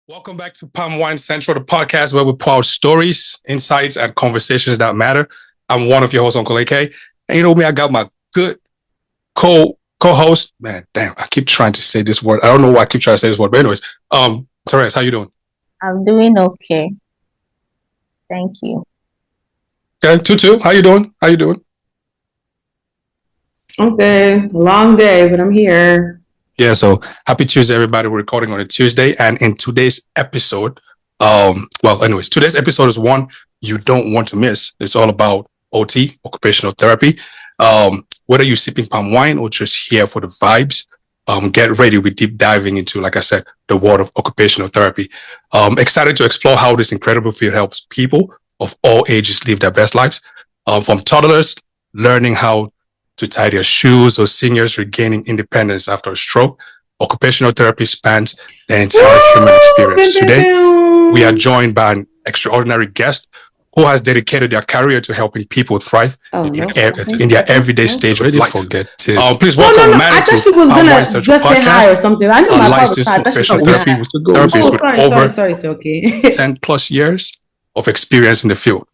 Welcome back to Palm Wine Central, the podcast where we pour out stories, insights, and conversations that matter. I'm one of your hosts, Uncle AK. And you know me, I got my good co-host. Man, damn, I keep trying to say this word. I don't know why I keep trying to say this word. But anyways, Terez, how you doing? I'm doing okay. Thank you. Okay, Tutu, how you doing? I'm good. Long day, but I'm here. Yeah, so happy Tuesday, everybody. We're recording on a Tuesday. And in today's episode, today's episode is one you don't want to miss. It's all about OT, occupational therapy. Whether you're sipping palm wine or just here for the vibes, get ready. We're deep diving into, like I said, the world of occupational therapy. Excited to explore how this incredible field helps people of all ages live their best lives. From toddlers learning how to tie their shoes or seniors regaining independence after a stroke. Occupational therapy spans the entire human experience. Today, we are joined by an extraordinary guest who has dedicated their career to helping people thrive in their everyday stage of life. Please welcome Manny. I thought she was going to just say hi or something. I knew my phone was hot. I thought she was going to therapist with over sorry, okay. 10 plus years of experience in the field.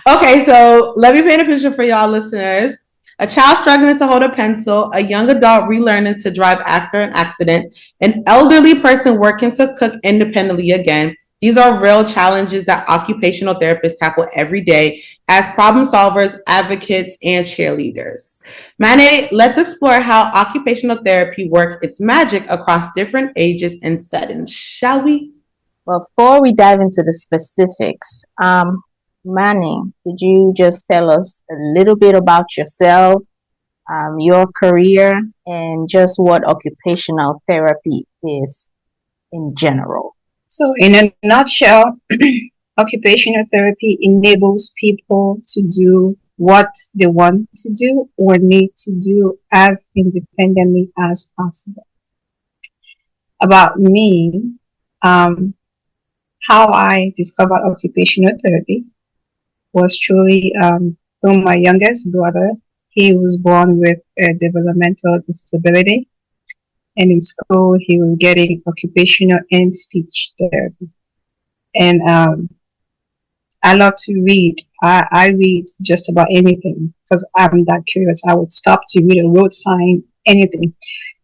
Okay, so let me paint a picture for y'all listeners. A child struggling to hold a pencil, a young adult relearning to drive after an accident, an elderly person working to cook independently again. These are real challenges that occupational therapists tackle every day as problem solvers, advocates, and cheerleaders. Mane, let's explore how occupational therapy works its magic across different ages and settings, shall we? Well, before we dive into the specifics, Manning, could you just tell us a little bit about yourself, your career, and just what occupational therapy is in general? So, in a nutshell, occupational therapy enables people to do what they want to do or need to do as independently as possible. About me, how I discovered occupational therapy was truly from my youngest brother. He was born with a developmental disability, and in school he was getting occupational and speech therapy. And I love to read. I read just about anything because I'm that curious. I would stop to read a road sign, anything.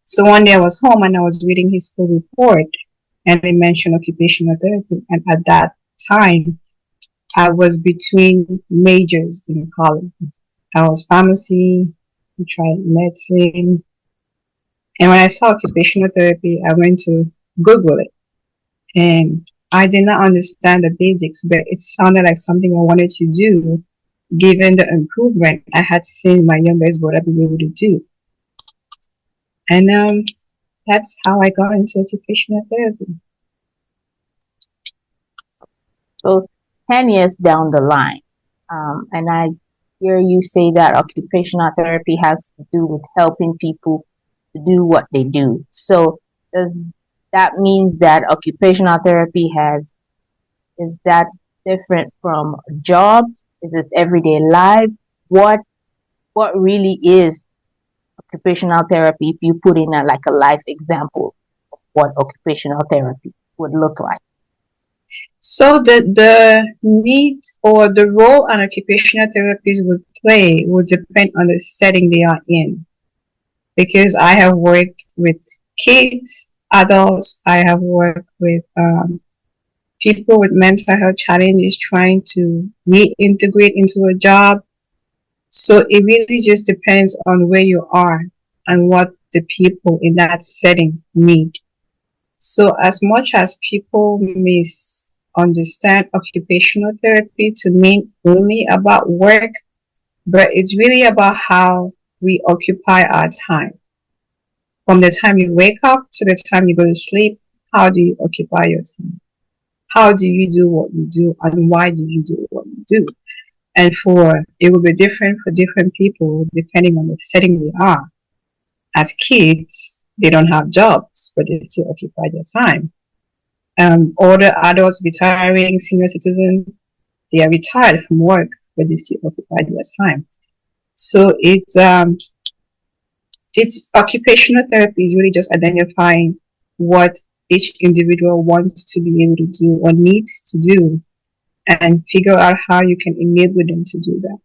So one day I was home and I was reading his school report, and they mentioned occupational therapy. And at that time, I was between majors in college. I was pharmacy, I tried medicine. And when I saw occupational therapy, I went to Google it. And I did not understand the basics, but it sounded like something I wanted to do, given the improvement I had seen my youngest brother be able to do. And that's how I got into occupational therapy. So 10 years down the line, and I hear you say that occupational therapy has to do with helping people to do what they do. So does that means that occupational therapy is that different from jobs? Is it everyday life? What really is occupational therapy if you put in a life example of what occupational therapy would look like? So the need or the role an occupational therapist would play would depend on the setting they are in. Because I have worked with kids, adults, I have worked with people with mental health challenges trying to reintegrate into a job. So it really just depends on where you are and what the people in that setting need. So as much as people misunderstand occupational therapy to mean only about work, but it's really about how we occupy our time. From the time you wake up to the time you go to sleep, how do you occupy your time? How do you do what you do, and why do you do what you do? And it will be different for different people depending on the setting they are. As kids, they don't have jobs, but they still occupy their time. Older adults, retiring, senior citizens, they are retired from work, but they still occupy their time. So it's occupational therapy is really just identifying what each individual wants to be able to do or needs to do, and figure out how you can enable them to do that.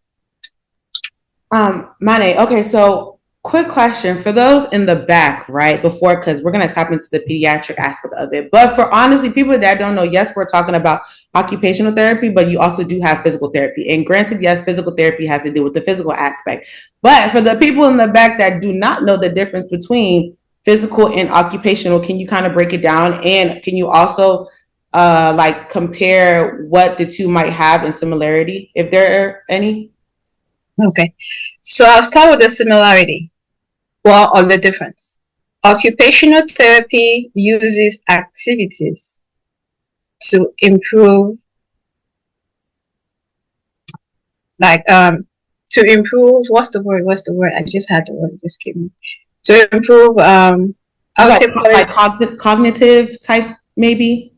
Mane, okay, so quick question for those in the back, right? Before, because we're going to tap into the pediatric aspect of it. But for honestly, people that don't know, yes, we're talking about occupational therapy, but you also do have physical therapy. And granted, yes, physical therapy has to do with the physical aspect. But for the people in the back that do not know the difference between physical and occupational, can you kind of break it down? And can you also like compare what the two might have in similarity, if there are any? Okay, so I'll start with the similarity, well, or the difference. Occupational therapy uses activities to improve, to improve, what's the word? I just had the word, it just came. To improve, I would say Like cognitive type, maybe?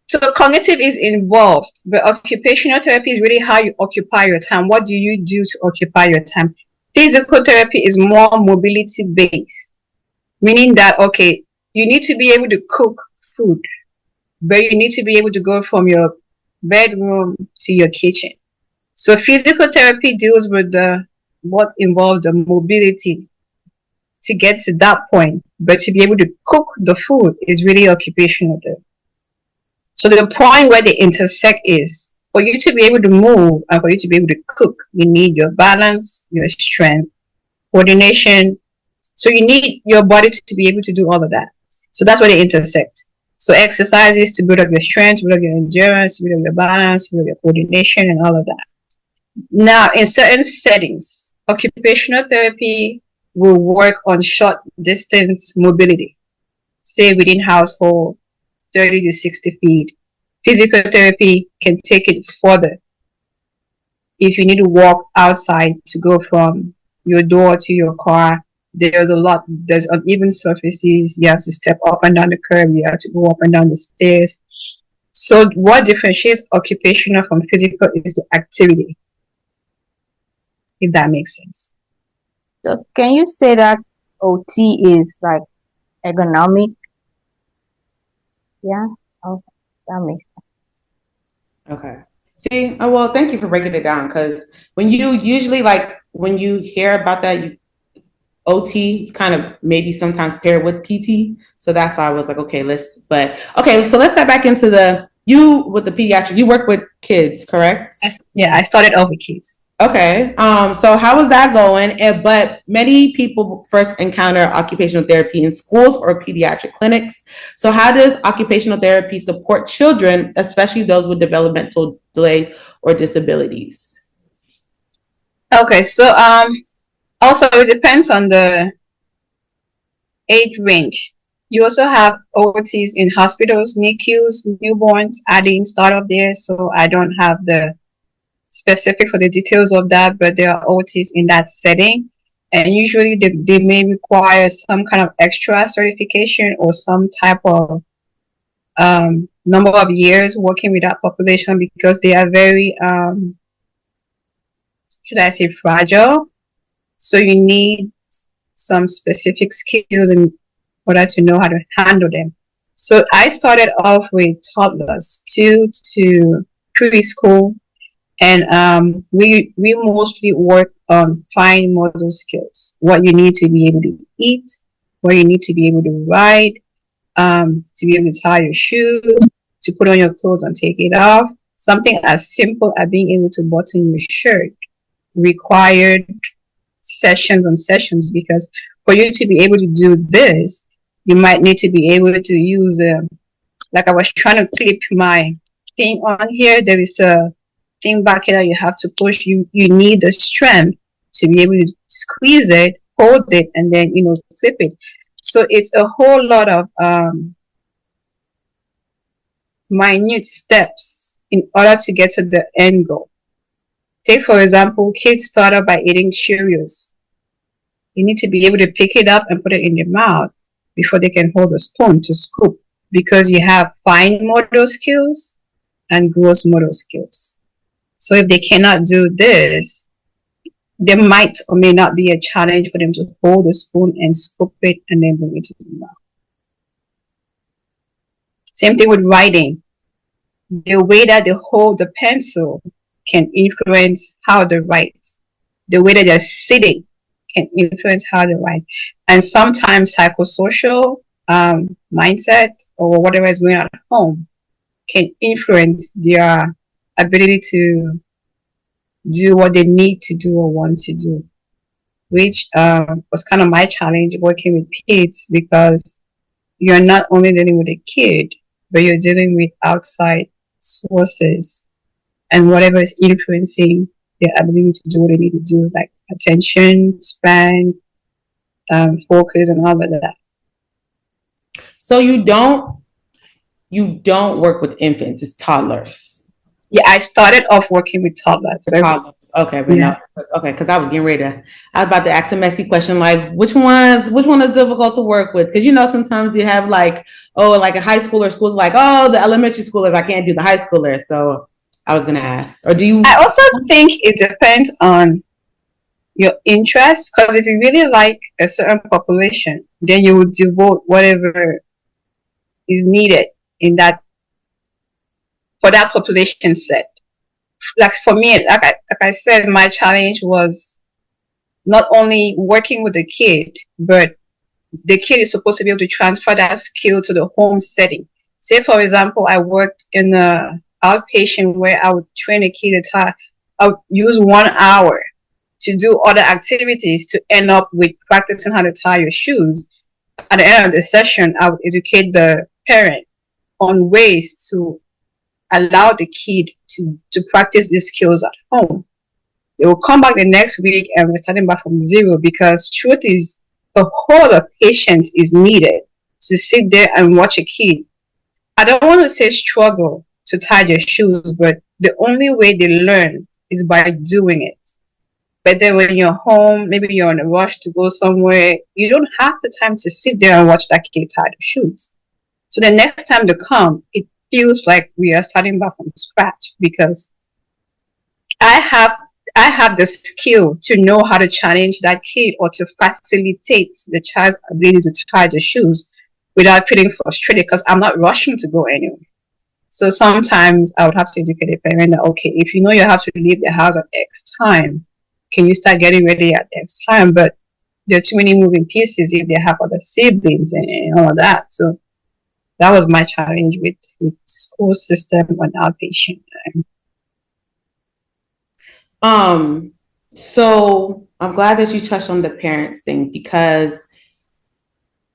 So cognitive is involved, but occupational therapy is really how you occupy your time. What do you do to occupy your time? Physical therapy is more mobility based, meaning that, okay, you need to be able to cook food, but you need to be able to go from your bedroom to your kitchen. So physical therapy deals with what involves the mobility to get to that point, but to be able to cook the food is really occupational therapy. So the point where they intersect is for you to be able to move and for you to be able to cook, you need your balance, your strength, coordination. So you need your body to be able to do all of that. So that's where they intersect. So exercises to build up your strength, build up your endurance, build up your balance, build up your coordination and all of that. Now, in certain settings, occupational therapy will work on short distance mobility, say within household, 30 to 60 feet. Physical therapy can take it further. If you need to walk outside to go from your door to your car, there's uneven surfaces. You have to step up and down the curb. You have to go up and down the stairs. So what differentiates occupational from physical is the activity, if that makes sense. So can you say that OT is like ergonomic? Yeah. Okay, that makes sense. Okay. See, well, thank you for breaking it down, because when you usually when you hear about that, OT kind of maybe sometimes pair with PT. So that's why I was like, okay, so let's step back into you with the pediatric. You work with kids, correct? I started off with kids. Okay. So how was that going? But many people first encounter occupational therapy in schools or pediatric clinics. So how does occupational therapy support children, especially those with developmental delays or disabilities? Okay. So also it depends on the age range. You also have OTs in hospitals, NICUs, newborns, adding startup there. So I don't have the specifics or the details of that, but there are OTs in that setting, and usually they may require some kind of extra certification or some type of number of years working with that population, because they are very should I say fragile. So you need some specific skills in order to know how to handle them. So I started off with toddlers, 2 to preschool. And we mostly work on fine motor skills. What you need to be able to eat, what you need to be able to ride, to be able to tie your shoes, to put on your clothes and take it off. Something as simple as being able to button your shirt required sessions on sessions, because for you to be able to do this, you might need to be able to use, like I was trying to clip my thing on here, there is a thing back here that you have to push. You need the strength to be able to squeeze it, hold it, and then clip it. So it's a whole lot of minute steps in order to get to the end goal. Take for example, kids start out by eating Cheerios. You need to be able to pick it up and put it in your mouth before they can hold a spoon to scoop, because you have fine motor skills and gross motor skills. So if they cannot do this, there might or may not be a challenge for them to hold the spoon and scoop it and then bring it to the mouth. Same thing with writing. The way that they hold the pencil can influence how they write. The way that they're sitting can influence how they write. And sometimes psychosocial mindset or whatever is going on at home can influence their ability to do what they need to do or want to do, which was kind of my challenge working with kids, because you're not only dealing with a kid, but you're dealing with outside sources and whatever is influencing their ability to do what they need to do, like attention span, focus, and all of that. So you don't work with infants, it's toddlers. Yeah, I started off working with toddlers. Toddlers. Okay, but Yeah. no. Okay, because I was about to ask a messy question, like which one is difficult to work with? Because sometimes you have like a high schooler schools like, the elementary schoolers, I can't do the high schoolers. So I was gonna ask. Or do you I also think it depends on your interest, because if you really like a certain population, then you would devote whatever is needed in that for that population set. Like for me, like I said, my challenge was not only working with the kid, but the kid is supposed to be able to transfer that skill to the home setting. Say, for example, I worked in a outpatient where I would train a kid I would use 1 hour to do other activities to end up with practicing how to tie your shoes. At the end of the session, I would educate the parent on ways to allow the kid to practice these skills at home. They will come back the next week and we're starting back from zero, because truth is a whole of patience is needed to sit there and watch a kid. I don't want to say struggle to tie their shoes, but the only way they learn is by doing it. But then when you're home, maybe you're in a rush to go somewhere, you don't have the time to sit there and watch that kid tie the shoes. So the next time they come, it feels like we are starting back from scratch, because I have the skill to know how to challenge that kid or to facilitate the child's ability to tie the shoes without feeling frustrated, because I'm not rushing to go anywhere. So sometimes I would have to educate a parent that, okay, if you know you have to leave the house at X time, can you start getting ready at X time? But there are too many moving pieces if they have other siblings and all of that. So that was my challenge with school system and outpatient. So I'm glad that you touched on the parents thing, because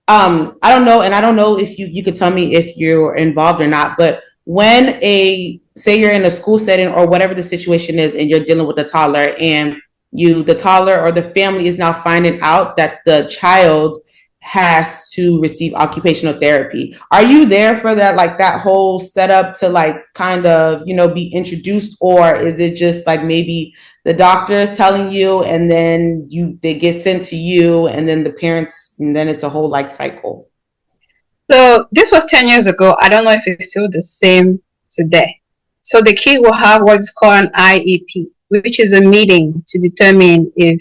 I don't know, and I don't know if you could tell me if you're involved or not, but when say you're in a school setting or whatever the situation is and you're dealing with a toddler, and the toddler or the family is now finding out that the child has to receive occupational therapy. Are you there for that, like that whole setup to like kind of, be introduced, or is it just like maybe the doctor is telling you and then they get sent to you and then the parents, and then it's a whole like cycle? So this was 10 years ago. I don't know if it's still the same today. So the kid will have what is called an IEP, which is a meeting to determine if,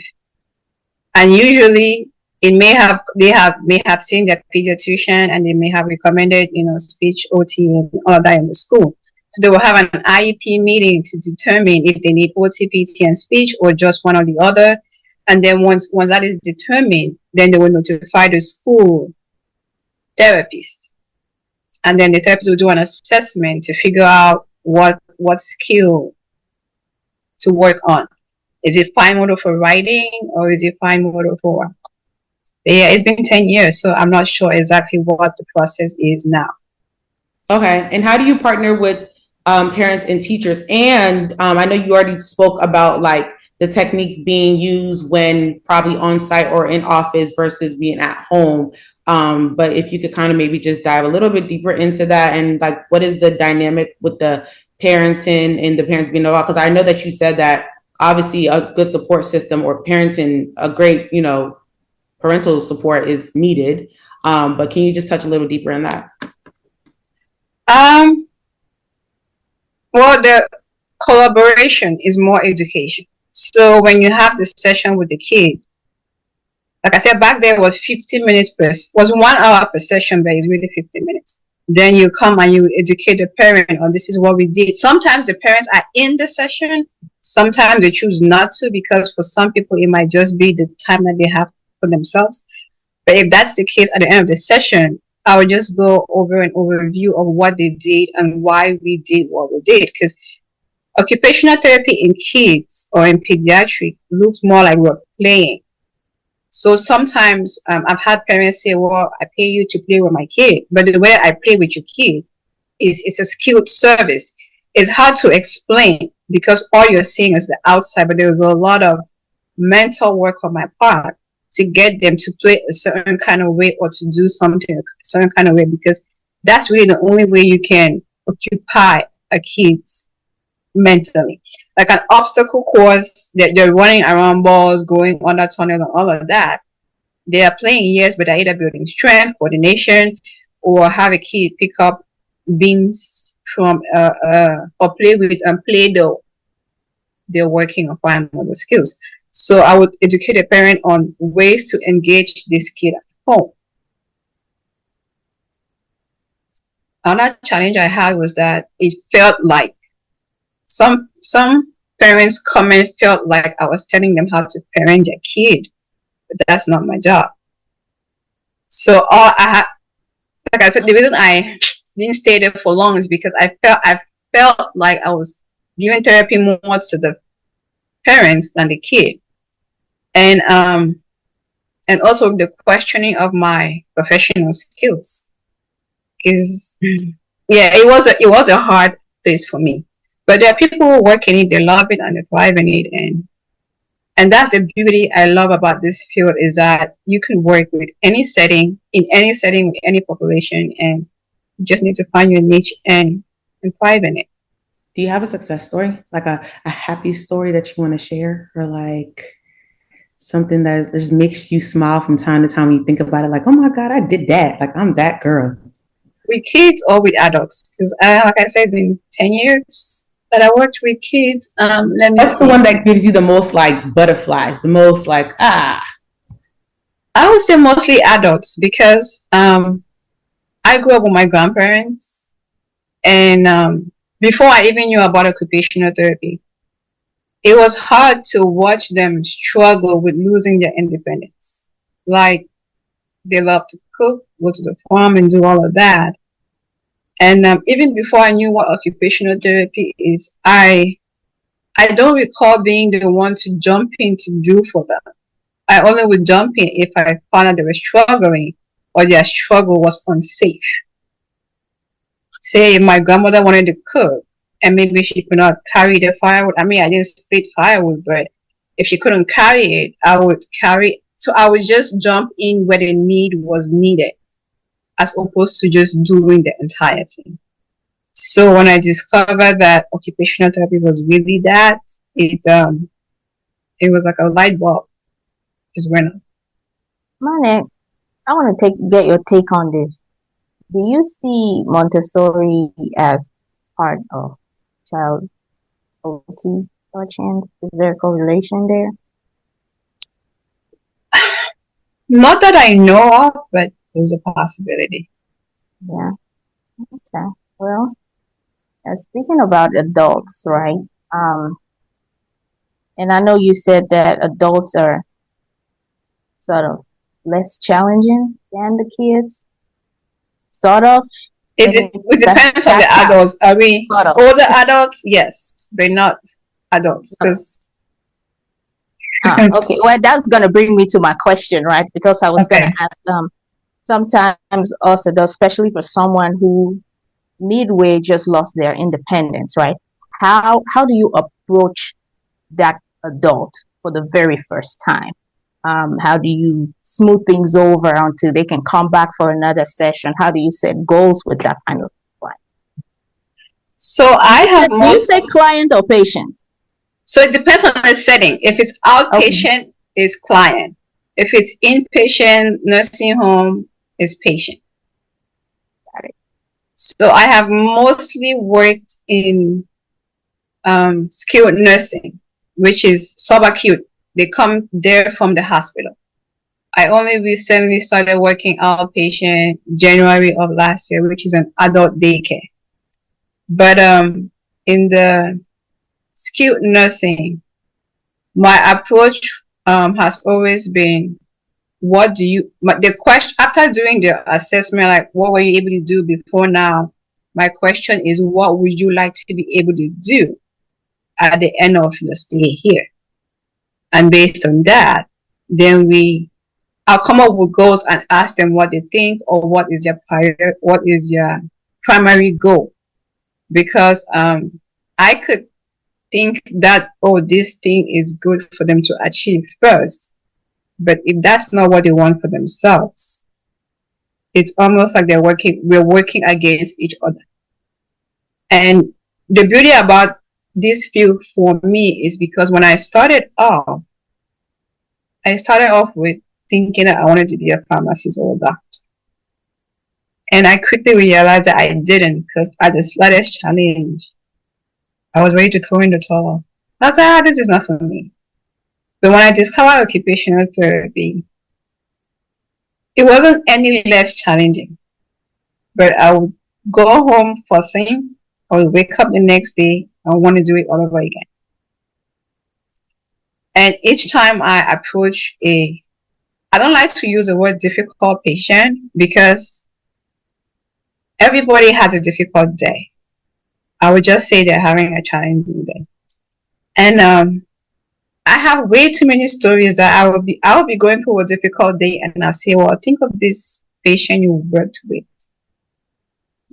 and usually it may have seen their pediatrician and they may have recommended, speech, OT, and all of that in the school. So they will have an IEP meeting to determine if they need OT, PT, and speech, or just one or the other. And then once that is determined, then they will notify the school therapist. And then the therapist will do an assessment to figure out what skill to work on. Is it fine motor for writing, or is it fine motor for... Yeah, it's been 10 years, so I'm not sure exactly what the process is now. Okay. And how do you partner with parents and teachers? And I know you already spoke about like the techniques being used when probably on site or in office versus being at home. But if you could kind of maybe just dive a little bit deeper into that, and like what is the dynamic with the parenting and the parents being involved? Because I know that you said that obviously a good support system or parenting, a great, parental support is needed. But can you just touch a little deeper on that? Well, the collaboration is more education. So when you have the session with the kid, like I said, back there was 15 minutes was 1 hour per session, but it's really 15 minutes. Then you come and you educate the parent on this is what we did. Sometimes the parents are in the session. Sometimes they choose not to, because for some people it might just be the time that they have for themselves. But if that's the case, at the end of the session, I would just go over an overview of what they did and why we did what we did. Because occupational therapy in kids or in pediatric looks more like we're playing. So sometimes I've had parents say, well, I pay you to play with my kid, but the way I play with your kid is it's a skilled service. It's hard to explain because all you're seeing is the outside, but there's a lot of mental work on my part to get them to play a certain kind of way or to do something a certain kind of way, because that's really the only way you can occupy a kid mentally. Like an obstacle course, they're running around balls, going under tunnels and all of that. They are playing, yes, but they're either building strength, coordination, or have a kid pick up beams from or play with Play-Doh. They're working on fine motor skills. So I would educate a parent on ways to engage this kid at home. Another challenge I had was that it felt like some parents' comment felt like I was telling them how to parent their kid, but that's not my job. So all I had, like I said, the reason I didn't stay there for long is because I felt like I was giving therapy more to the parents than the kid, and also the questioning of my professional skills is, yeah, it was a hard place for me. But there are people who work in it, they love it and they thrive in it, and that's the beauty I love about this field, is that you can work with any setting, in any setting, with any population, and you just need to find your niche and thrive in it. Do you have a success story, like a happy story that you want to share, or like something that just makes you smile from time to time when you think about it, like, oh my God, I did that. Like, I'm that girl. With kids or with adults? Because like I said, it's been 10 years that I worked with kids. Let me What's see. the one that gives you the most like butterflies, the most like, I would say mostly adults, because I grew up with my grandparents, and before I even knew about occupational therapy, it was hard to watch them struggle with losing their independence. Like, they love to cook, go to the farm and do all of that. And even before I knew what occupational therapy is, I don't recall being the one to jump in to do for them. I only would jump in if I found out they were struggling or their struggle was unsafe. Say if my grandmother wanted to cook and maybe she could not carry the firewood. I mean, I didn't split firewood, but if she couldn't carry it, I would carry. So I would just jump in where the need was needed, as opposed to just doing the entire thing. So when I discovered that occupational therapy was really that, it was like a light bulb just went on. Mane, I want to get your take on this. Do you see Montessori as part of child OT or chance? Is there a correlation there? Not that I know of, but there's a possibility. Yeah. Okay. Well, speaking about adults, right? And I know you said that adults are sort of less challenging than the kids. Sort of. It depends on the adults. Are we older adults? Yes, but not adults. Because okay, well, that's gonna bring me to my question, right? Because I was gonna ask. Sometimes us adults, especially for someone who midway just lost their independence, right? How do you approach that adult for the very first time? How do you smooth things over until they can come back for another session? How do you set goals with that kind of client? So I have do you say client or patient? So it depends on the setting. If it's outpatient, it's client. If it's inpatient, nursing home, it's patient. Got it. So I have mostly worked in skilled nursing. which is subacute. They come there from the hospital. I only recently started working outpatient January of last year, which is an adult daycare. But in the skilled nursing, my approach has always been, the question after doing the assessment, like what were you able to do before now? My question is, what would you like to be able to do at the end of your stay here? And based on that, then I'll come up with goals and ask them what they think, or what is your primary goal. Because I could think that, oh, this thing is good for them to achieve first. But if that's not what they want for themselves, it's almost like we're working against each other. And the beauty about this field for me is because when I started off with thinking that I wanted to be a pharmacist or a doctor. And I quickly realized that I didn't, because at the slightest challenge, I was ready to throw in the towel. I was like, this is not for me. But when I discovered occupational therapy, it wasn't any less challenging. But I would go home fussing. I would wake up the next day and want to do it all over again. And each time I approach I don't like to use the word difficult patient, because everybody has a difficult day. I would just say they're having a challenging day. And I have way too many stories that I will be going through a difficult day, and I'll say, well, think of this patient you worked with.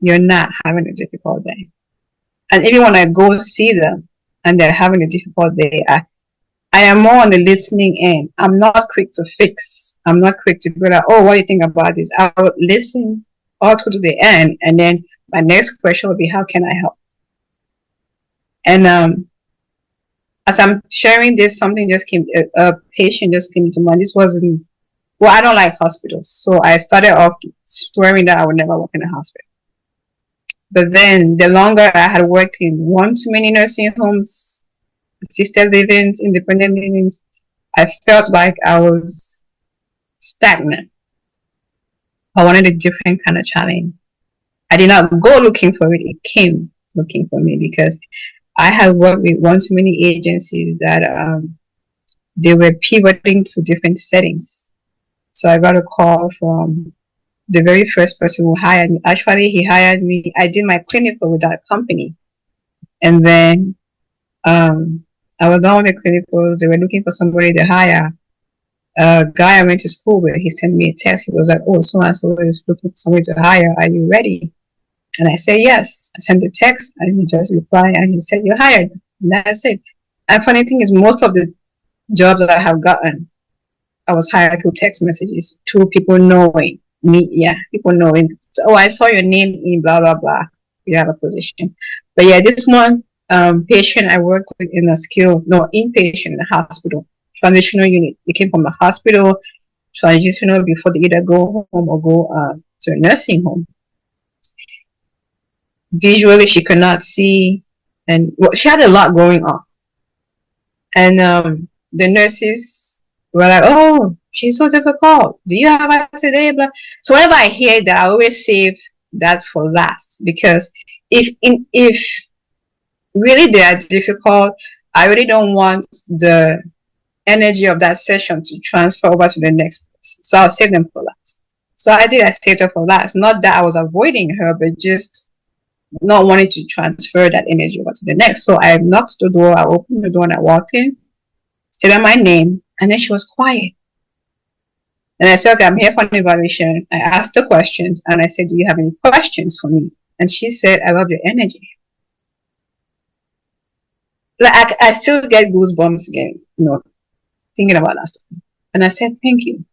You're not having a difficult day. And even when I go see them and they're having a difficult day, I am more on the listening end. I'm not quick to fix. I'm not quick to be like, oh, what do you think about this? I will listen all through to the end, and then my next question will be, how can I help? And as I'm sharing this, a patient just came to mind. This wasn't, well, I don't like hospitals. So I started off swearing that I would never work in a hospital. But then the longer I had worked in one too many nursing homes, assisted livings, independent livings, I felt like I was stagnant. I wanted a different kind of challenge. I did not go looking for it. It came looking for me, because I had worked with one too many agencies that they were pivoting to different settings. So I got a call from the very first person who hired me. Actually, he hired me. I did my clinical with that company. And then I was done with the clinicals. They were looking for somebody to hire. A guy I went to school with, he sent me a text. He was like, oh, so-and-so is looking for somebody to hire. Are you ready? And I said, yes. I sent the text, and he just replied, and he said, you're hired. And that's it. And funny thing is, most of the jobs that I have gotten, I was hired through text messages, through people knowing me. Yeah, people knowing. So, oh, I saw your name in blah, blah, blah. You have a position. But yeah, this one patient I worked with in inpatient in the hospital, transitional unit. They came from the hospital, transitional before they either go home or go to a nursing home. Visually, she could not see, and she had a lot going on. And the nurses were like, "Oh, she's so difficult. Do you have her today?" Blah. So whenever I hear that, I always save that for last, because if really they are difficult, I really don't want the energy of that session to transfer over to the next person. So I'll save them for last. So I saved her for last. Not that I was avoiding her, but just not wanting to transfer that energy over to the next. So I knocked the door, I opened the door, and I walked in, said my name, and then she was quiet. And I said, okay, I'm here for an evaluation. I asked the questions, and I said, do you have any questions for me? And she said, I love your energy. Like, I still get goosebumps again, thinking about that stuff. And I said, thank you.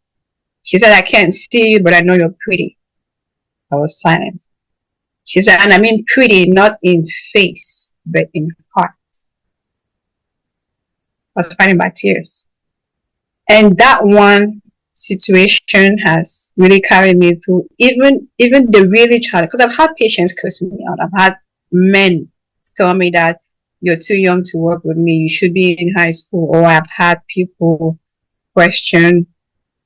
She said, I can't see you, but I know you're pretty. I was silent. She said, and I mean pretty, not in face, but in heart. I was fighting back tears. And that one situation has really carried me through, even the really challenging, because I've had patients curse me out. I've had men tell me that you're too young to work with me. You should be in high school. Or I've had people question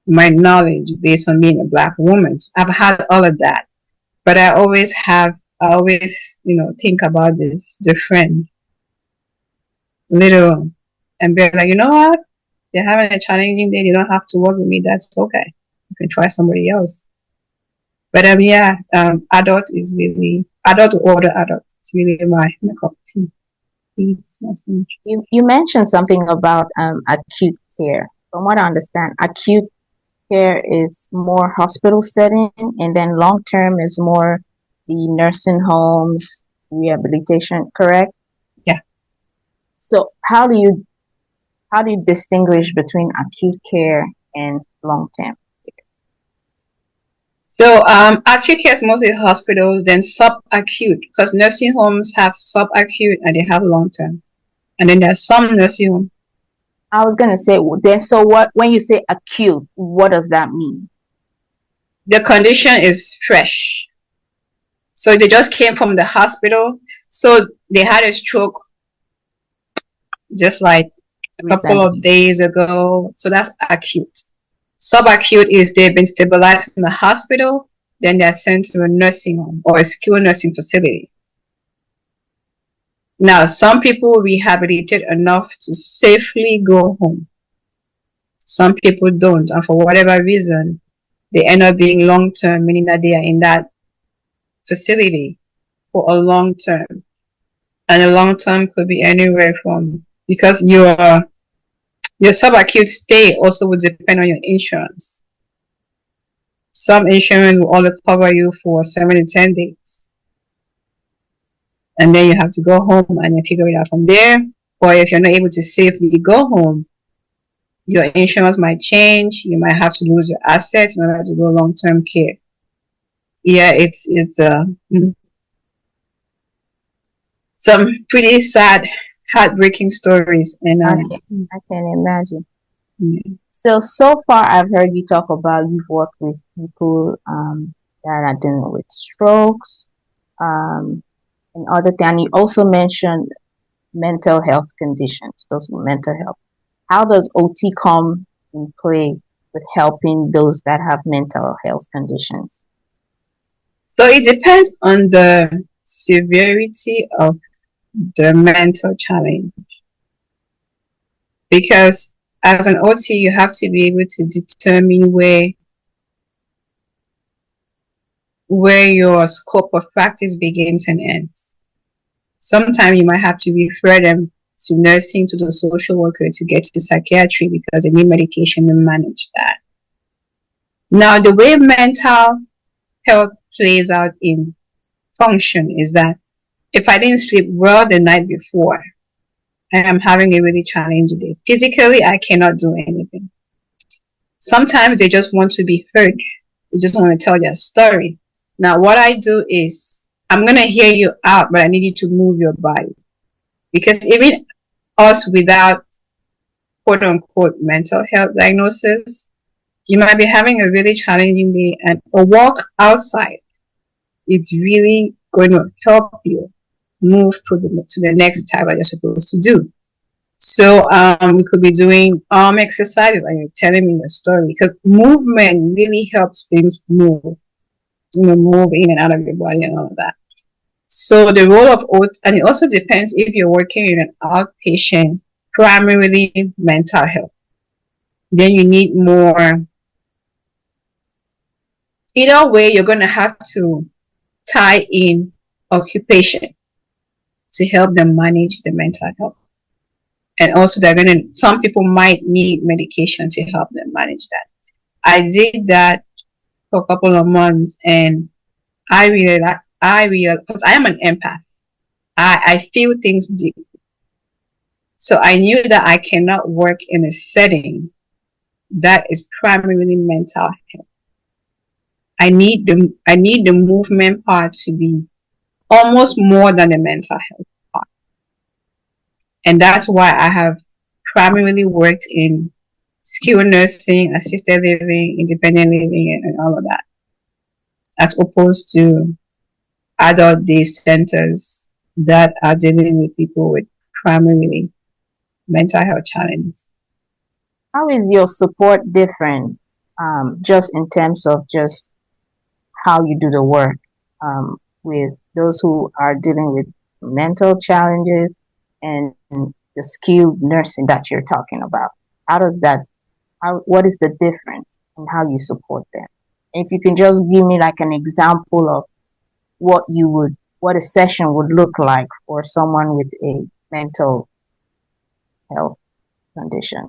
my knowledge based on being a black woman. I've had all of that. But I always, think about this different little and be like, you know what? They're having a challenging day. They don't have to work with me. That's okay. You can try somebody else. But adult is really adult or older adult. It's really my cup of tea. It's not so much. You mentioned something about acute care. From what I understand, acute care is more hospital setting, and then long term is more the nursing homes, rehabilitation, correct? Yeah. So how do you distinguish between acute care and long term? So acute care is mostly hospitals, then subacute, because nursing homes have subacute and they have long term. And then there's some nursing homes. I was gonna say then. So what when you say acute, what does that mean? The condition is fresh. So they just came from the hospital. So they had a stroke just like a couple of days ago. So that's acute. Subacute is they've been stabilized in the hospital, then they're sent to a nursing home or a skilled nursing facility. Now, some people rehabilitate enough to safely go home. Some people don't, and for whatever reason, they end up being long term, meaning that they are in that facility for a long term. And a long term could be anywhere from, because your subacute stay also would depend on your insurance. Some insurance will only cover you for 7 to 10 days. And then you have to go home and you figure it out from there. Or if you're not able to safely go home, your insurance might change. You might have to lose your assets in order to go long-term care. Yeah, it's some pretty sad, heartbreaking stories. And I can imagine. Yeah. So far, I've heard you talk about you've worked with people that are dealing with strokes, and other things. And you also mentioned mental health conditions. Those were mental health. How does OT come in play with helping those that have mental health conditions? So it depends on the severity of the mental challenge. Because as an OT, you have to be able to determine where your scope of practice begins and ends. Sometimes you might have to refer them to nursing, to the social worker, to get to psychiatry because they need medication to manage that. Now, the way mental health plays out in function is that if I didn't sleep well the night before, and I'm having a really challenging day, physically, I cannot do anything. Sometimes they just want to be heard. They just want to tell their story. Now, what I do is, I'm going to hear you out, but I need you to move your body. Because even us without quote unquote mental health diagnosis, you might be having a really challenging day, and a walk outside, it's really going to help you move to the next task that you're supposed to do. So we could be doing arm exercises, like you're telling me your story, because movement really helps things move, move in and out of your body and all of that. So the role of OT, and it also depends if you're working in an outpatient, primarily mental health. Then you need more. Either way, you're going to have to tie in occupation to help them manage the mental health. And also, some people might need medication to help them manage that. I did that for a couple of months, and I realized, because I am an empath, I feel things deep. So I knew that I cannot work in a setting that is primarily mental health. I need the movement part to be almost more than the mental health part. And that's why I have primarily worked in skilled nursing, assisted living, independent living, and all of that, as opposed to adult day centers that are dealing with people with primarily mental health challenges. How is your support different, just in terms of just how you do the work, with those who are dealing with mental challenges and the skilled nursing that you're talking about? How does that, what is the difference in how you support them? If you can just give me like an example of what a session would look like for someone with a mental health condition.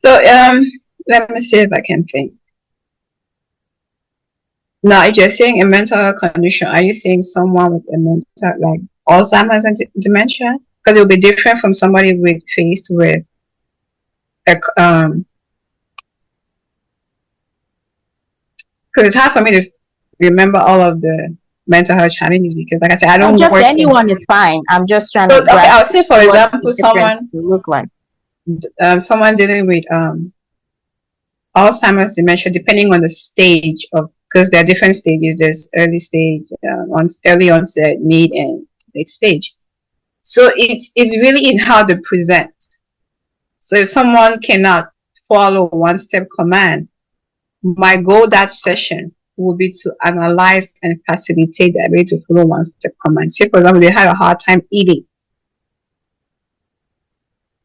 So let me see if I can think. Now, if you're saying a mental health condition, are you saying someone with a mental, like Alzheimer's and dementia? Because it will be different from somebody faced with a because it's hard for me to remember all of the mental health challenges because, like I said, I don't just work anyone is fine. I'm just trying to. Okay, I would say, for example, someone dealing with Alzheimer's dementia, depending on the stage of, because there are different stages. There's early stage, early onset, mid, and late stage. So it's really in how they present. So if someone cannot follow one-step command, my goal that session will be to analyze and facilitate the ability to follow one-step command. Say, for example, they have a hard time eating.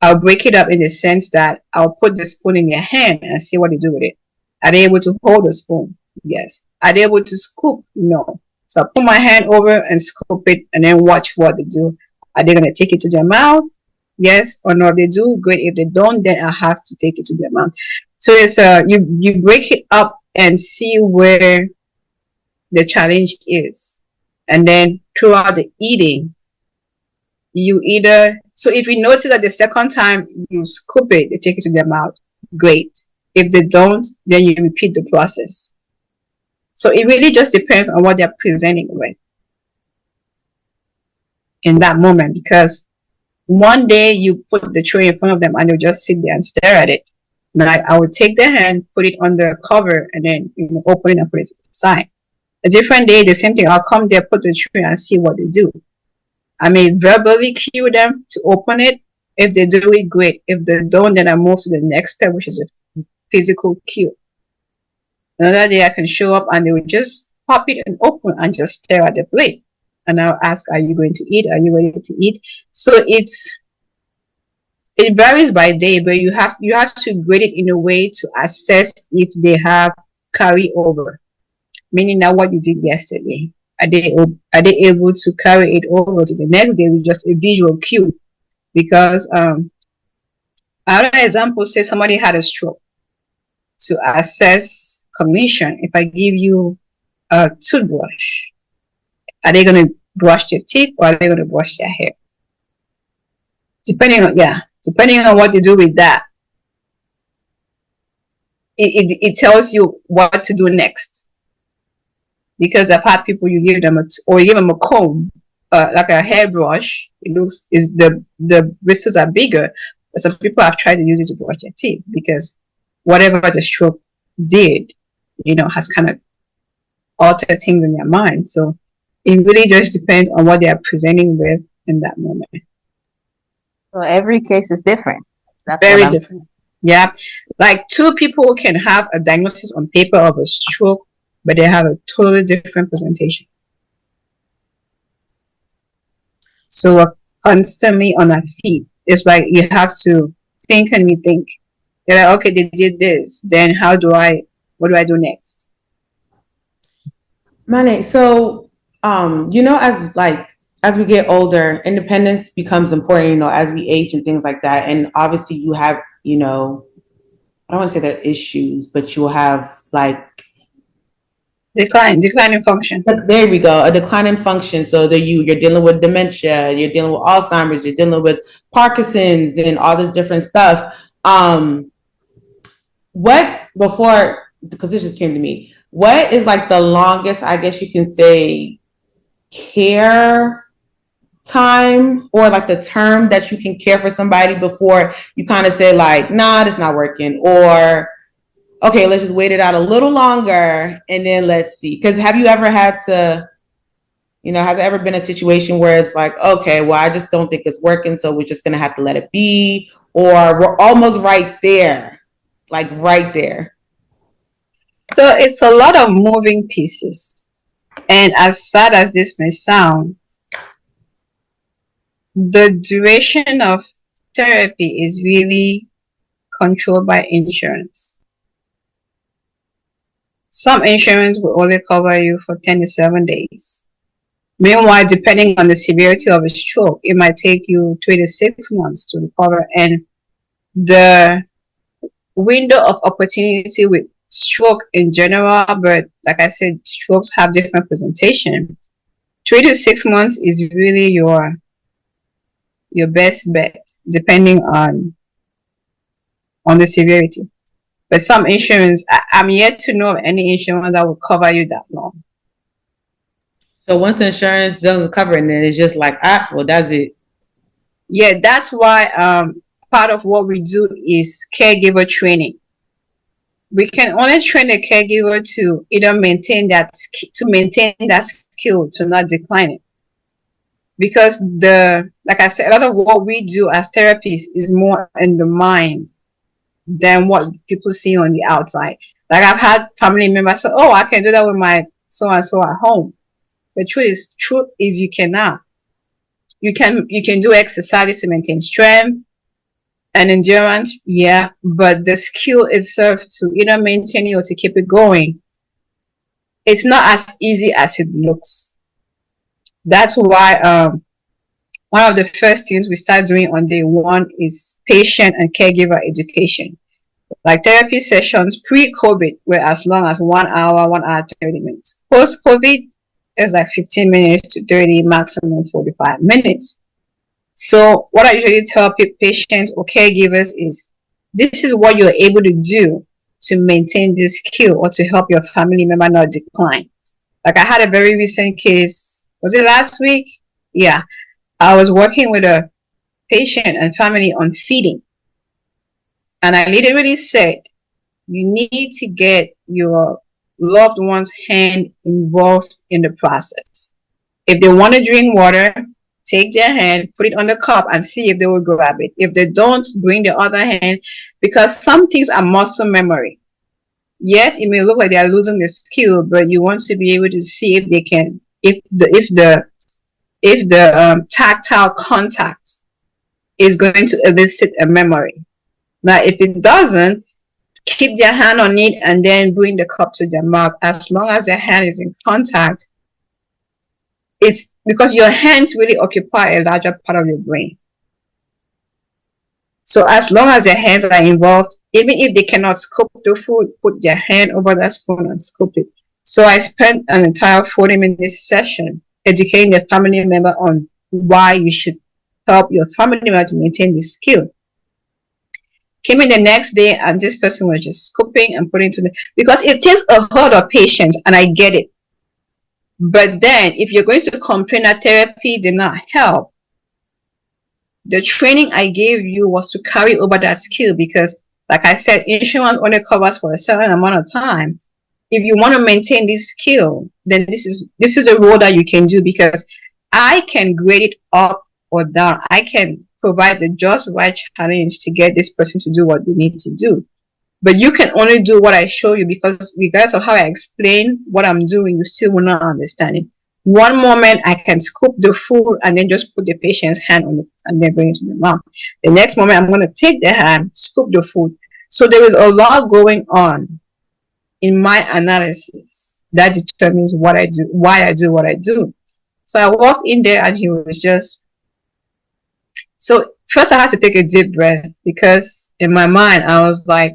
I'll break it up in the sense that I'll put the spoon in their hand and see what they do with it. Are they able to hold the spoon? Yes. Are they able to scoop? No. So I put my hand over and scoop it and then watch what they do. Are they going to take it to their mouth? Yes or no? If they do, great. If they don't, then I have to take it to their mouth. So it's you break it up and see where the challenge is. And then throughout the eating, you either, so if you notice that the second time you scoop it, they take it to their mouth, great. If they don't, then you repeat the process. So it really just depends on what they're presenting with in that moment, because one day you put the tray in front of them and they'll just sit there and stare at it. Now I would take their hand, put it on the cover, and then open it and put it to the side. A different day, the same thing. I'll come there, put the tray, and see what they do. I may verbally cue them to open it. If they do it, great. If they don't, then I move to the next step, which is a physical cue. Another day I can show up and they will just pop it and open and just stare at the plate. And I'll ask, are you going to eat? Are you ready to eat? So it varies by day, but you have to grade it in a way to assess if they have carryover. Meaning that what you did yesterday, are they able to carry it over to the next day with just a visual cue? Because another example, say somebody had a stroke. To assess cognition, if I give you a toothbrush, are they going to brush their teeth or are they going to brush their hair? Depending on what they do with that, it tells you what to do next. Because I've had people, you give them a comb, like a hairbrush. The bristles are bigger, but some people have tried to use it to brush their teeth because whatever the stroke did, has kind of altered things in their mind. So it really just depends on what they are presenting with in that moment. So every case is different. That's very different. Yeah. Like two people can have a diagnosis on paper of a stroke, but they have a totally different presentation. So we're constantly on our feet. It's like you have to think and rethink. You're like, okay, they did this. Then what do I do next? Mane, so as we get older, independence becomes important, as we age and things like that. And obviously you have, I don't want to say that issues, but you'll have like declining function. There we go, a decline in function. So you're dealing with dementia, you're dealing with Alzheimer's, you're dealing with Parkinson's and all this different stuff. Because this just came to me, what is like the longest, I guess you can say, care time, or like the term that you can care for somebody before you kind of say like, nah, that's not working, or okay, let's just wait it out a little longer and then let's see? Because have you ever had to You know, has there ever been a situation where it's like, okay, well, I just don't think it's working, so we're just going to have to let it be, or we're almost right there, like right there? So it's a lot of moving pieces. And as sad as this may sound, the duration of therapy is really controlled by insurance. Some insurance will only cover you for 10 to 7 days. Meanwhile, depending on the severity of a stroke, it might take you 3 to 6 months to recover. And the window of opportunity with stroke in general, but like I said, strokes have different presentation. 3 to 6 months is really your best bet, depending on the severity. But some insurance, I'm yet to know of any insurance that will cover you that long. So once the insurance doesn't cover it, then it's just like, well, that's it. Yeah, that's why part of what we do is caregiver training. We can only train the caregiver to either maintain that skill, to not decline it. Because like I said, a lot of what we do as therapists is more in the mind than what people see on the outside. Like I've had family members say, "Oh, I can do that with my so and so at home." The truth is you cannot. You can do exercises to maintain strength and endurance, yeah, but the skill itself to either maintain it or to keep it going, it's not as easy as it looks. That's why one of the first things we start doing on day one is patient and caregiver education. Like therapy sessions pre-COVID were as long as 1 hour, 1 hour, 30 minutes. Post-COVID, it's like 15 minutes to 30, maximum 45 minutes. So what I usually tell patients or caregivers is, this is what you're able to do to maintain this skill or to help your family member not decline. Like I had a very recent case, was it last week? Yeah. I was working with a patient and family on feeding. And I literally said, you need to get your loved one's hand involved in the process. If they want to drink water, take their hand, put it on the cup and see if they will grab it. If they don't, bring the other hand, because some things are muscle memory. Yes, it may look like they are losing the skill, but you want to be able to see if they can, if the tactile contact is going to elicit a memory. Now, if it doesn't, keep their hand on it and then bring the cup to their mouth. As long as their hand is in contact, it's because your hands really occupy a larger part of your brain. So as long as their hands are involved, even if they cannot scoop the food, put their hand over that spoon and scoop it. So I spent an entire 40-minute session educating the family member on why you should help your family member to maintain this skill. Came in the next day and this person was just scooping and putting to the, because it takes a lot of patience, and I get it. But then if you're going to complain that therapy did not help, the training I gave you was to carry over that skill, because like I said, insurance only covers for a certain amount of time. If you want to maintain this skill, then this is a role that you can do, because I can grade it up or down. I can provide the just right challenge to get this person to do what they need to do. But you can only do what I show you, because regardless of how I explain what I'm doing, you still will not understand it. One moment I can scoop the food and then just put the patient's hand on it and then bring it to the mouth. The next moment I'm going to take the hand, scoop the food. So there is a lot going on in my analysis that determines what I do, why I do what I do. So I walked in there and he was just, so first I had to take a deep breath, because in my mind I was like,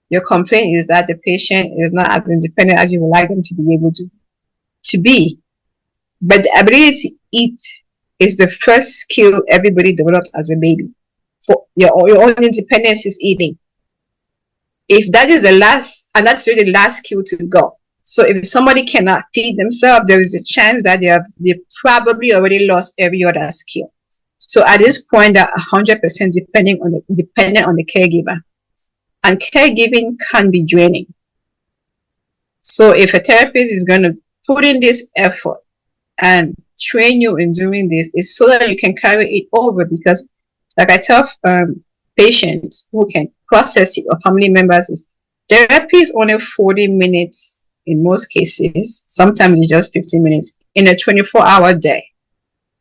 your complaint is that the patient is not as independent as you would like them to be able to be. But the ability to eat is the first skill everybody develops as a baby. For your own independence is eating. If that is the last, and that's really the last skill to go. So if somebody cannot feed themselves, there is a chance that they probably already lost every other skill. So at this point, they're 100% dependent on the caregiver. And caregiving can be draining. So if a therapist is going to put in this effort and train you in doing this is so that you can carry it over. Because, like I tell patients who can process it or family members, is therapy is only 40 minutes in most cases. Sometimes it's just 15 minutes in a 24-hour day.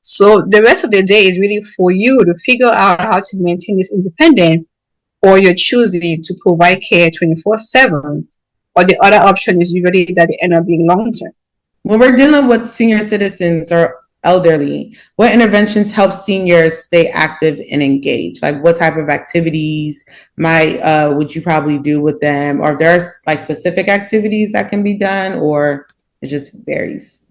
So the rest of the day is really for you to figure out how to maintain this independence, or you're choosing to provide care 24/7, or the other option is usually that they end up being long term. When we're dealing with senior citizens or elderly, what interventions help seniors stay active and engaged? Like what type of activities would you probably do with them? Or if there's like specific activities that can be done, or it just varies?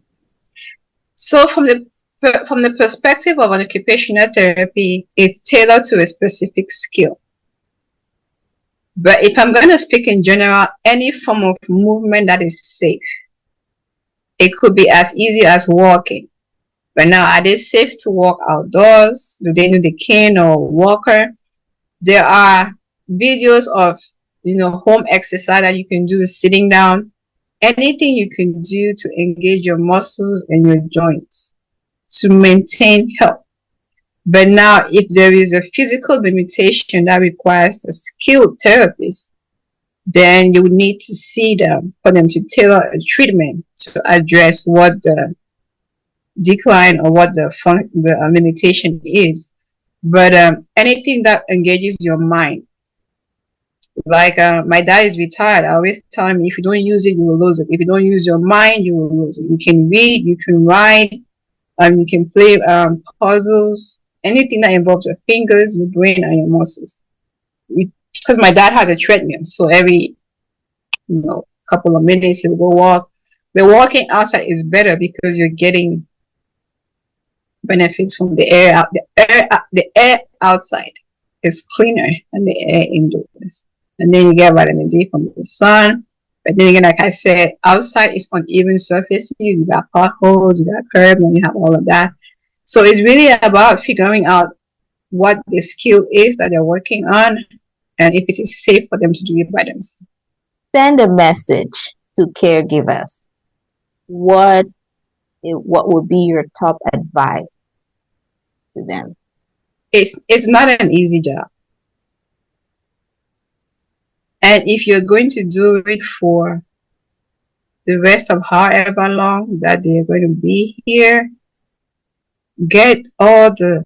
So from the perspective of an occupational therapy, it's tailored to a specific skill. But if I'm going to speak in general, any form of movement that is safe. It could be as easy as walking. But now, are they safe to walk outdoors? Do they need a cane or walker? There are videos of, home exercise that you can do sitting down. Anything you can do to engage your muscles and your joints to maintain health. But now, if there is a physical limitation that requires a skilled therapist, then you would need to see them for them to tailor a treatment to address what the decline or what the limitation is. But anything that engages your mind, like my dad is retired. I always tell him, if you don't use it, you will lose it. If you don't use your mind, you will lose it. You can read, you can write, you can play puzzles, anything that involves your fingers, your brain, and your muscles. Because my dad has a treadmill, so every couple of minutes he'll go walk. But walking outside is better because you're getting benefits from the air out. The air outside is cleaner than the air indoors, and then you get vitamin D from the sun. But then again, like I said, outside is uneven surfaces. You got potholes, you got curbs, and you have all of that. So it's really about figuring out what the skill is that they're working on, and if it is safe for them to do it by themselves. Send a message to caregivers. What would be your top advice to them? It's not an easy job. And if you're going to do it for the rest of however long that they're going to be here, get all the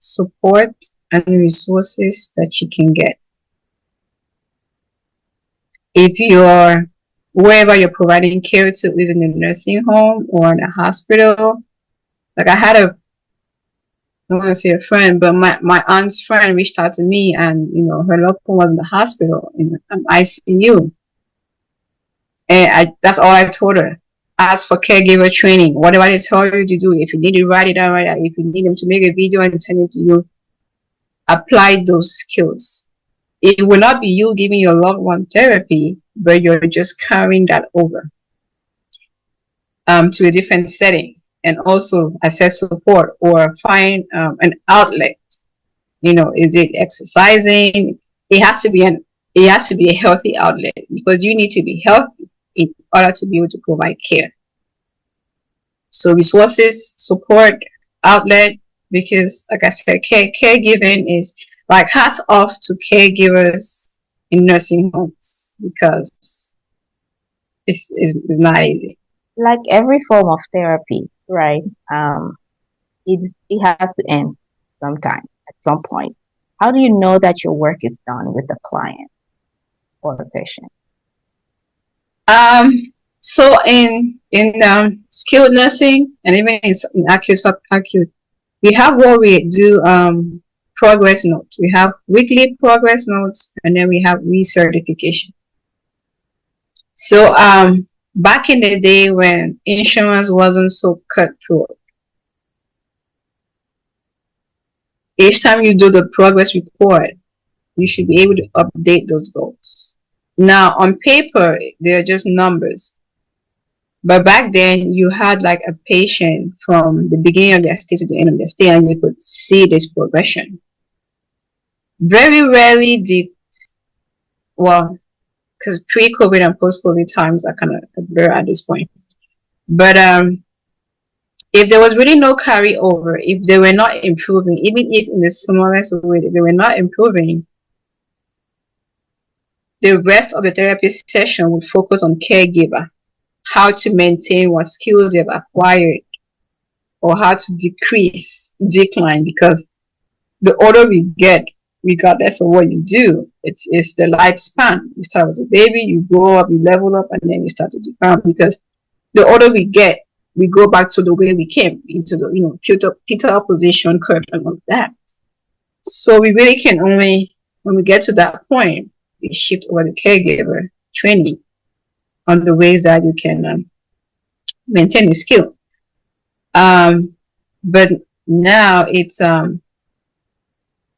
support and resources that you can get. If wherever you're providing care to is in a nursing home or in a hospital, like I had I don't want to say a friend, but my aunt's friend reached out to me, and her loved one was in the hospital in ICU, and that's all I told her. Ask for caregiver training. Whatever they tell you to do, if you need to write it down, write it. If you need them to make a video and send it to you, apply those skills. It will not be you giving your loved one therapy, but you're just carrying that over to a different setting. And also assess support or find an outlet. Is it exercising? It has to be a healthy outlet, because you need to be healthy in order to be able to provide care. So resources, support, outlet, because like I said, caregiving is like hats off to caregivers in nursing homes, because it's not easy. Like every form of therapy, right? It has to end sometime at some point. How do you know that your work is done with the client or the patient? So in skilled nursing and even in acute, subacute, we have what we do progress notes. We have weekly progress notes, and then we have recertification. So back in the day when insurance wasn't so cutthroat, each time you do the progress report, you should be able to update those goals. Now on paper, they're just numbers. But back then, you had like a patient from the beginning of their stay to the end of their stay, and you could see this progression. Very rarely because pre-COVID and post-COVID times are kind of a blur at this point. But If there was really no carryover, if they were not improving, even if in the smallest way they were not improving, the rest of the therapy session would focus on caregiver, how to maintain what skills they've acquired, or how to decline, because the older we get, regardless of what you do, it's the lifespan. You start as a baby, you grow up, you level up, and then you start to decline, because the older we get, we go back to the way we came, into the fetal position curve and all of that. So we really can only, when we get to that point, we shift over the caregiver training on the ways that you can maintain a skill. But now it's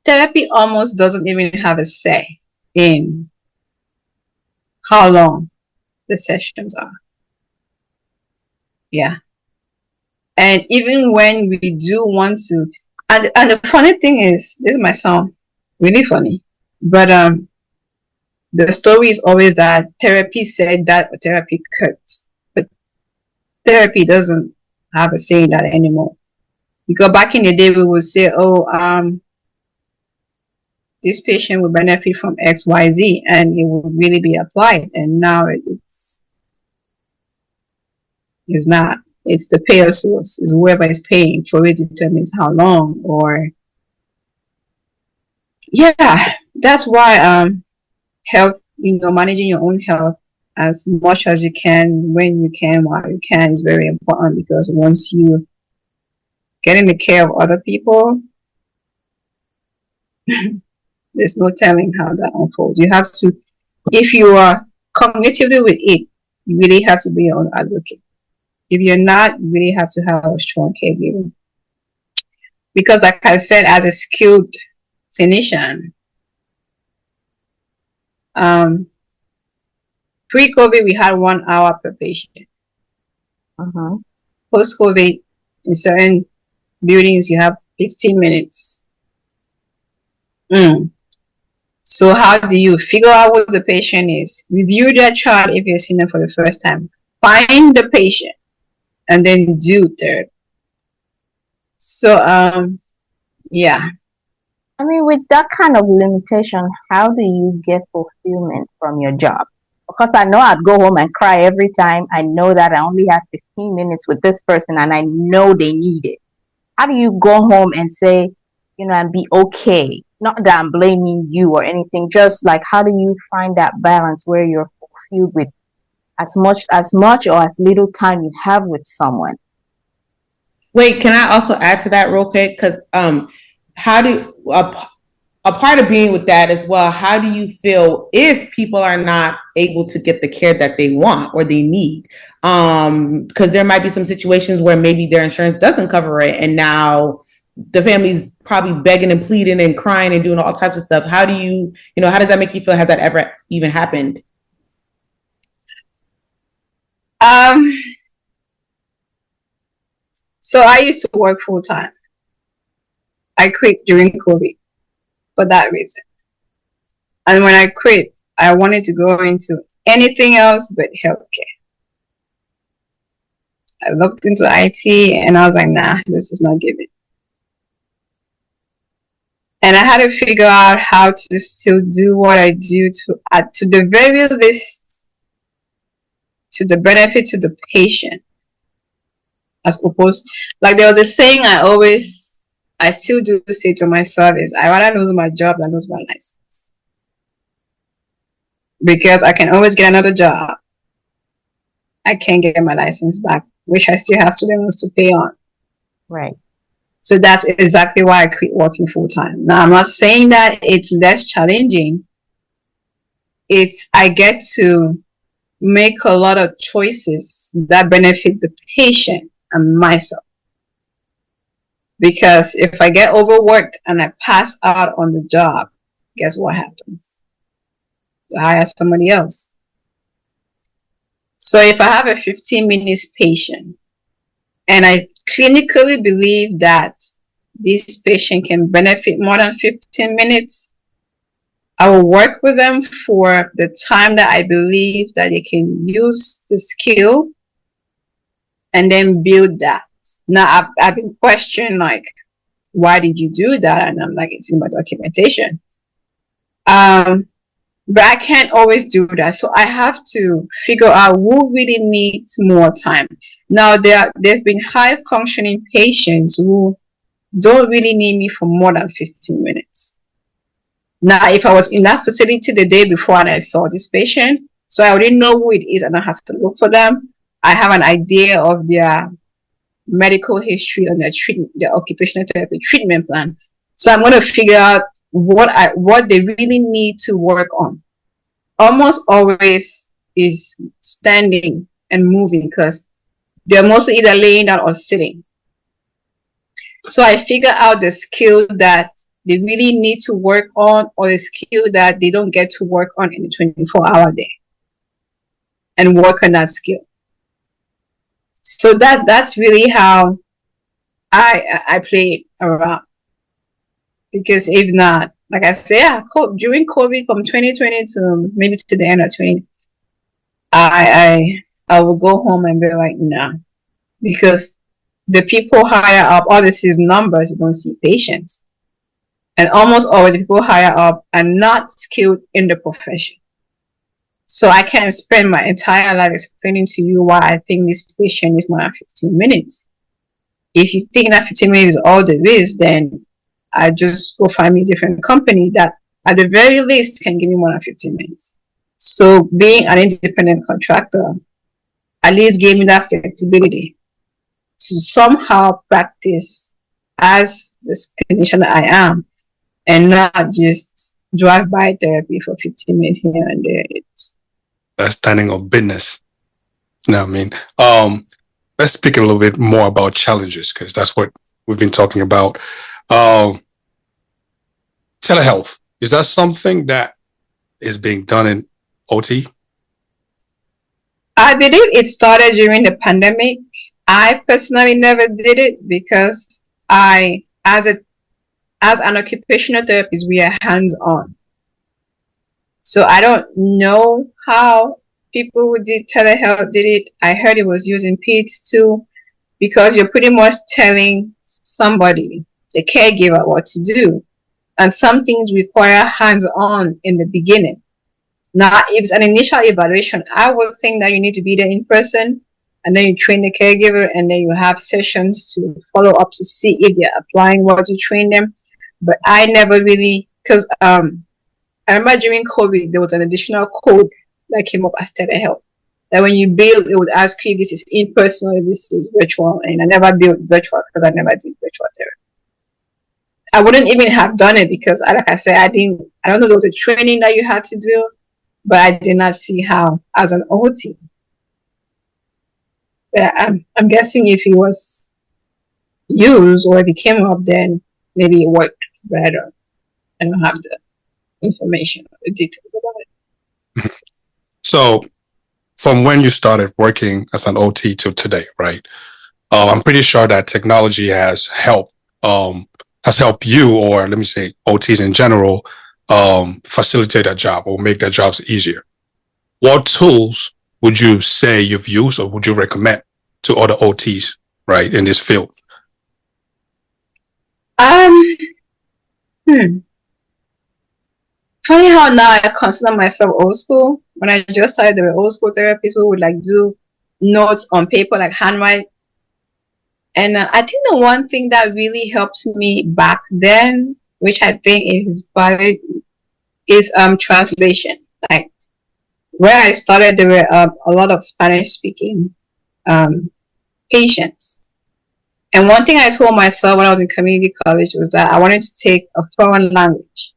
therapy almost doesn't even have a say in how long the sessions are. Yeah. And even when we do want to, and the funny thing is, this might sound really funny, but the story is always that therapy said that, or therapy cut. But therapy doesn't have a say in that anymore. Because back in the day, we would say, oh, this patient would benefit from X, Y, Z, and it would really be applied. And now it's not. It's the payer source. It's whoever is paying for it determines how long. Or yeah, that's why health, managing your own health as much as you can, when you can, while you can, is very important, because once you get in the care of other people, there's no telling how that unfolds. You have to, if you are cognitively with it, you really have to be your own advocate. If you're not, you really have to have a strong caregiver. Because like I said, as a skilled clinician, pre-COVID, we had 1 hour per patient. Post-COVID, in certain buildings, you have 15 minutes. So how do you figure out what the patient is? Review their chart if you're seeing them for the first time. Find the patient, and then do therapy. So, yeah. I mean, with that kind of limitation, how do you get fulfillment from your job? Because I know I'd go home and cry every time I know that I only have 15 minutes with this person and I know they need it. How do you go home and say, and be okay? Not that I'm blaming you or anything, just like, how do you find that balance where you're fulfilled with as much or as little time you have with someone? Wait, can I also add to that real quick? Because how do a part of being with that as well, how do you feel if people are not able to get the care that they want or they need? Because there might be some situations where maybe their insurance doesn't cover it, and now the family's probably begging and pleading and crying and doing all types of stuff. How do you, how does that make you feel? Has that ever even happened? So I used to work full time. I quit during COVID for that reason. And when I quit, I wanted to go into anything else but healthcare. I looked into IT and I was like, nah, this is not giving. And I had to figure out how to still do what I do to the very least, to the benefit to the patient. As opposed, like there was a saying I still do say to myself is, I rather lose my job than lose my license. Because I can always get another job. I can't get my license back, which I still have student loans to pay on. Right. So that's exactly why I quit working full time. Now, I'm not saying that it's less challenging. I get to make a lot of choices that benefit the patient and myself. Because if I get overworked and I pass out on the job, guess what happens? I hire somebody else. So if I have a 15 minutes patient and I clinically believe that this patient can benefit more than 15 minutes, I will work with them for the time that I believe that they can use the skill and then build that. Now I've been questioned like, why did you do that? And I'm like, it's in my documentation. But I can't always do that. So I have to figure out who really needs more time. Now there've been high functioning patients who don't really need me for more than 15 minutes. Now, if I was in that facility the day before and I saw this patient, so I already know who it is and I have to look for them. I have an idea of their medical history and their occupational therapy treatment plan. So I'm going to figure out what they really need to work on. Almost always is standing and moving because they're mostly either laying down or sitting. So I figure out the skill that they really need to work on or the skill that they don't get to work on in a 24-hour day and work on that skill. So that's really how I play around. Because if not, like I say, yeah, during COVID from 2020 to maybe to the end of 20, I will go home and be like, nah, because the people higher up, obviously, is numbers. You don't see patients, and almost always the people higher up are not skilled in the profession. So I can't spend my entire life explaining to you why I think this patient is more than 15 minutes. If you think that 15 minutes is all there is, then I just go find me a different company that at the very least can give me more than 15 minutes. So being an independent contractor at least gave me that flexibility to somehow practice as the clinician that I am and not just drive by therapy for 15 minutes here and there. That's standing on business. You know what I mean? Let's speak a little bit more about challenges because that's what we've been talking about. Telehealth, is that something that is being done in OT? I believe it started during the pandemic. I personally never did it because as an occupational therapist, we are hands-on. So I don't know how people who did telehealth did it. I heard it was using PEDS too, because you're pretty much telling somebody, the caregiver, what to do. And some things require hands-on in the beginning. Now, if it's an initial evaluation, I would think that you need to be there in person, and then you train the caregiver, and then you have sessions to follow up to see if they're applying what you train them. But I never really, because I remember during COVID, there was an additional code that came up as telehealth. That when you bill, it would ask you if this is in person or if this is virtual. And I never billed virtual because I never did virtual therapy. I wouldn't even have done it because, like I said, I don't know, there was a training that you had to do, but I did not see how as an OT. But I'm guessing if it was used or if it came up, then maybe it worked better. I don't have the information or the details about it. So from when you started working as an OT to today, right? I'm pretty sure that technology has helped you, or let me say OTs in general, facilitate that job or make their jobs easier. What tools would you say you've used or would you recommend to other OTs, right, in this field? Funny how now I consider myself old school. When I just started, there were old school therapists who would like do notes on paper, like handwrite. And I think the one thing that really helped me back then, which I think is valid, is translation. Like where I started, there were a lot of Spanish speaking patients. And one thing I told myself when I was in community college was that I wanted to take a foreign language,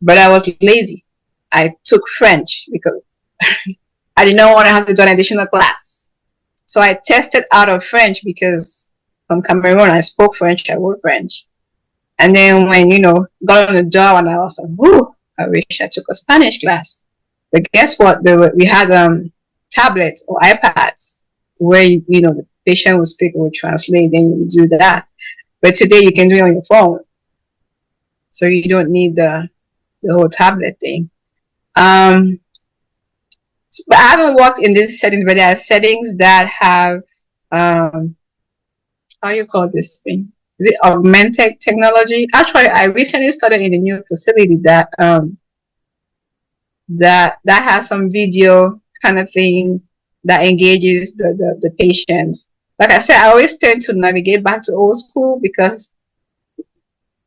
but I was lazy. I took French because I did not want to have to do an additional class. So I tested out of French because from Cameroon, I spoke French, I wrote French. And then when, got on the job and I was like, whoo, I wish I took a Spanish class. But guess what? We had tablets or iPads where, the patient would speak or would translate, then you would do that. But today you can do it on your phone. So you don't need the whole tablet thing. But I haven't worked in these settings, but there are settings that have how you call this thing? Is it augmented technology? Actually, I recently started in a new facility that that has some video kind of thing that engages the patients. Like I said, I always tend to navigate back to old school because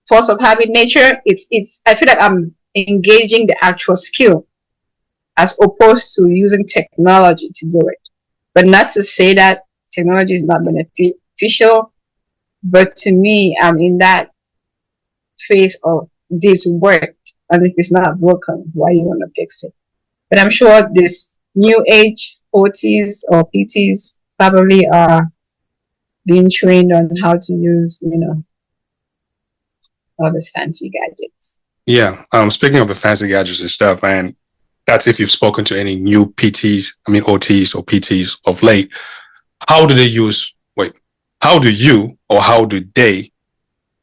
force of habit nature, it's I feel like I'm engaging the actual skill as opposed to using technology to do it. But not to say that technology is not beneficial, but to me, I'm in that phase of this worked, and if it's not broken, why you want to fix it? But I'm sure this new age OTs or PTs probably are being trained on how to use, all these fancy gadgets. Yeah. Speaking of the fancy gadgets and stuff, and that's if you've spoken to any new PTs, I mean OTs or PTs of late. How do they use? How do you or how do they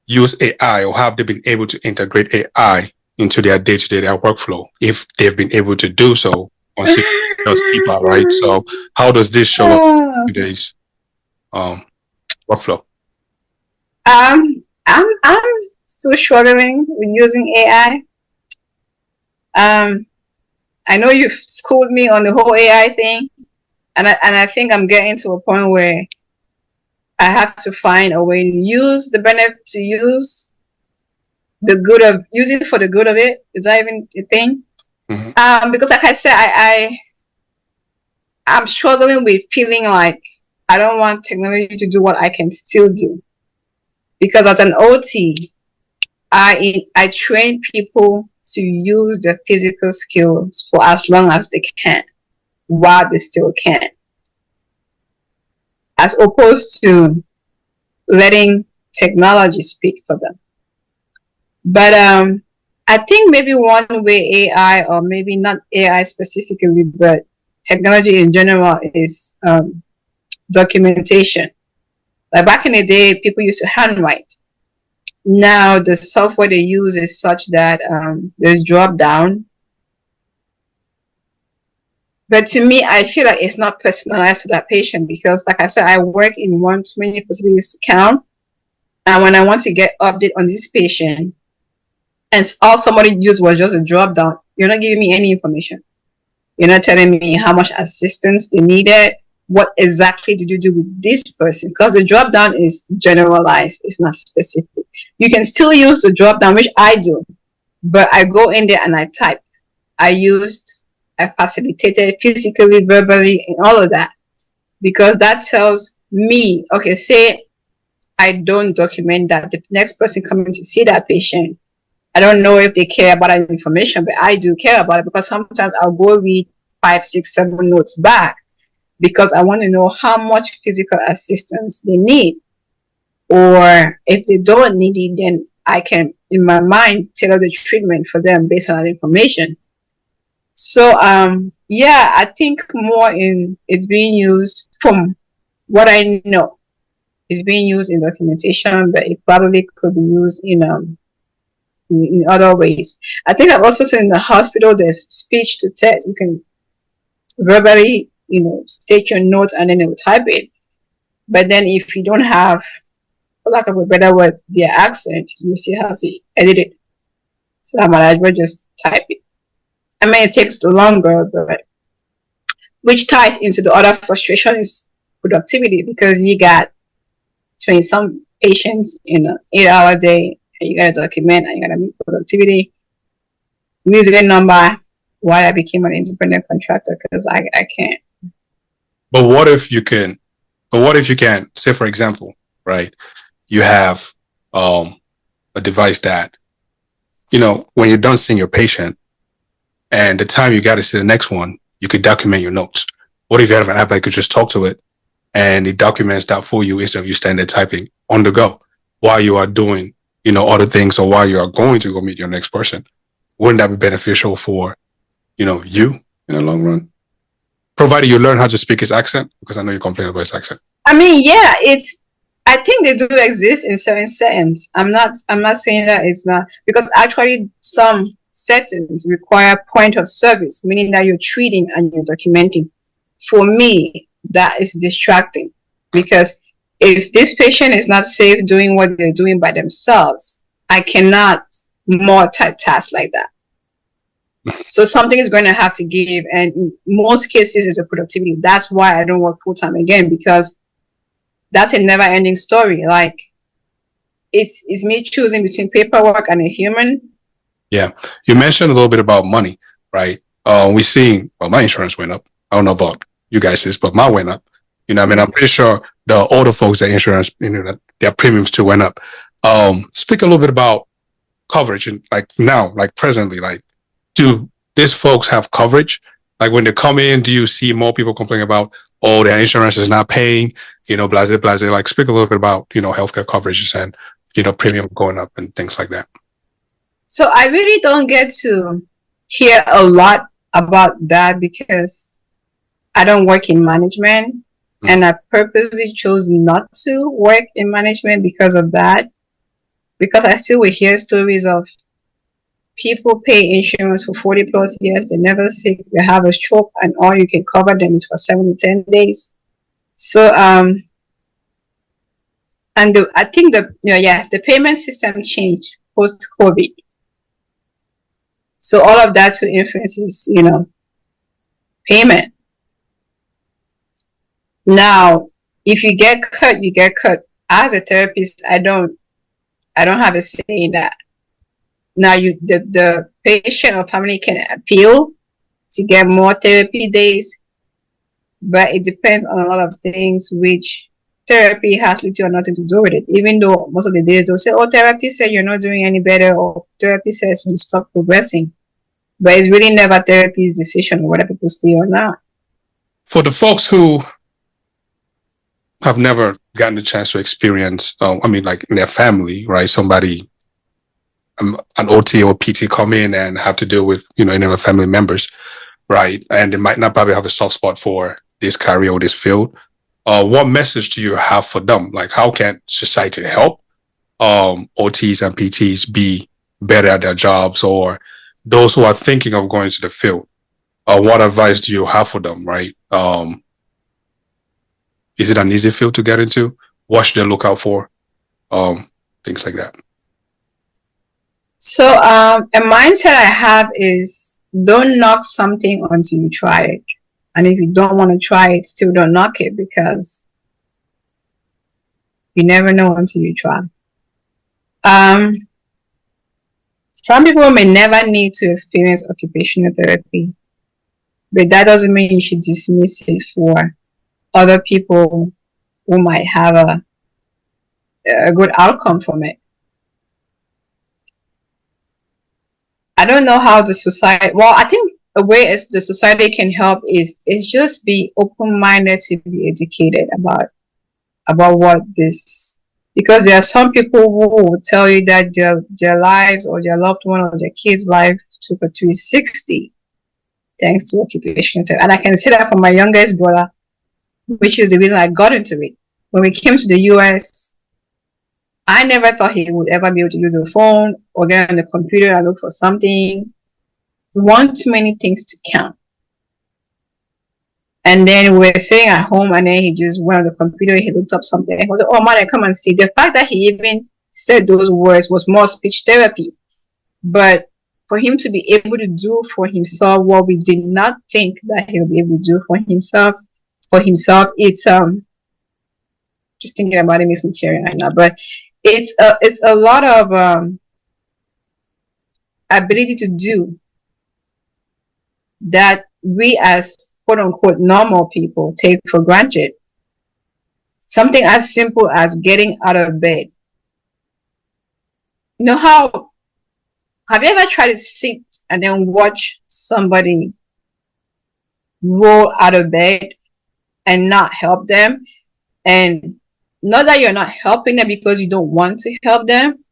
use AI, or have they been able to integrate AI into their day-to-day workflow if they've been able to do so on HIPAA, right? So how does this show up in today's workflow? I'm still struggling with using AI. I know you've schooled me on the whole AI thing, and I think I'm getting to a point where I have to find a way to use the benefit, to use the good of, use it for the good of it. Is that even a thing? Mm-hmm. Because like I said, I'm struggling with feeling like I don't want technology to do what I can still do. Because as an OT, I train people to use their physical skills for as long as they can, while they still can, as opposed to letting technology speak for them. But I think maybe one way AI, or maybe not AI specifically, but technology in general, is documentation. Like back in the day, people used to handwrite. Now the software they use is such that there's drop down. But to me, I feel like it's not personalized to that patient because, like I said, I work in one too many facilities to count. And when I want to get update on this patient, and all somebody used was just a drop down, you're not giving me any information. You're not telling me how much assistance they needed. What exactly did you do with this person? Because the drop down is generalized, it's not specific. You can still use the drop down, which I do, but I go in there and I type. I facilitated physically, verbally, and all of that, because that tells me, okay, say I don't document that, the next person coming to see that patient, I don't know if they care about that information, but I do care about it, because sometimes I'll go read 5, 6, 7 notes back because I want to know how much physical assistance they need. Or if they don't need it, then I can, in my mind, tailor the treatment for them based on that information. So, yeah, I think it's being used, from what I know, it's being used in documentation, but it probably could be used in other ways. I think I've also seen in the hospital there's speech to text. You can verbally, state your notes and then it will type it. But then if you don't have, for lack of a better word, their accent, you still have to edit it. So I might as well just type it. I mean, it takes longer, but which ties into the other frustration is productivity, because you got 20 some patients in an 8-hour day, and you gotta document and you gotta meet productivity. Music number, why I became an independent contractor, because I can't. But what if you can? Say, for example, right? You have a device that, when you're done seeing your patient, and the time you got to see the next one, you could document your notes. What if you have an app that could just talk to it and it documents that for you instead of you standing there typing on the go while you are doing, other things, or while you are going to go meet your next person? Wouldn't that be beneficial for, you in the long run? Provided you learn how to speak his accent, because I know you complain about his accent. I mean, yeah, I think they do exist in certain settings. I'm not saying that it's not, because actually some settings require point of service, meaning that you're treating and you're documenting. For me, that is distracting, because if this patient is not safe doing what they're doing by themselves, I cannot multitask like that. So something is going to have to give, and in most cases it's a productivity. That's why I don't work full time again, because that's a never ending story. Like it's me choosing between paperwork and a human. Yeah. You mentioned a little bit about money, right? We see, well, my insurance went up. I don't know about you guys', but mine went up. You know, I mean, I'm pretty sure the older folks, their insurance, you know, their premiums too went up. Speak a little bit about coverage and like now, like presently, like do these folks have coverage? Like when they come in, do you see more people complaining about, oh, their insurance is not paying, you know, blase, blase? Like speak a little bit about, you know, healthcare coverages and, you know, premium going up and things like that. So I really don't get to hear a lot about that because I don't work in management, and I purposely chose not to work in management because of that. Because I still will hear stories of people pay insurance for 40 plus years, they never sick, they have a stroke, and all you can cover them is for 7 to 10 days. So and I think the payment system changed post COVID. So all of that to influences, you know, payment. Now, if you get cut, you get cut. As a therapist, I don't have a say in that. Now, the patient or family can appeal to get more therapy days, but it depends on a lot of things, which therapy has little or nothing to do with it. Even though most of the days they'll say, "Oh, therapy said you're not doing any better," or "Therapy says you stop progressing," but it's really never therapy's decision whether people stay or not. For the folks who have never gotten the chance to experience, I mean, like in their family, right? Somebody, an OT or PT come in and have to deal with, you know, any of their family members, right? And they might not probably have a soft spot for this career or this field. What message do you have for them? Like, how can society help OTs and PTs be better at their jobs, or those who are thinking of going to the field? What advice do you have for them, right? Is it an easy field to get into? What should they look out for? Things like that. So a mindset I have is don't knock something until you try it. And if you don't want to try it, still don't knock it, because you never know until you try. Some people may never need to experience occupational therapy, but that doesn't mean you should dismiss it for other people who might have a good outcome from it. I don't know how the society, well, I think a way as the society can help is just be open-minded to be educated about what this, because there are some people who will tell you that their lives or their loved one or their kids' life took a 360 thanks to occupational therapy. And I can say that for my youngest brother, which is the reason I got into it. When we came to the US, I never thought he would ever be able to use a phone or get on the computer and look for something. One too many things to count. And then we were sitting at home, and then he just went on the computer, he looked up something. He was like, "Oh man, come and see." The fact that he even said those words was more speech therapy. But for him to be able to do for himself what we did not think that he'll be able to do for himself, it's just thinking about it makes me teary right now. But it's a lot of ability to do that we as quote unquote normal people take for granted. Something as simple as getting out of bed. You know how, have you ever tried to sit and then watch somebody roll out of bed and not help them? And not that you're not helping them because you don't want to help them.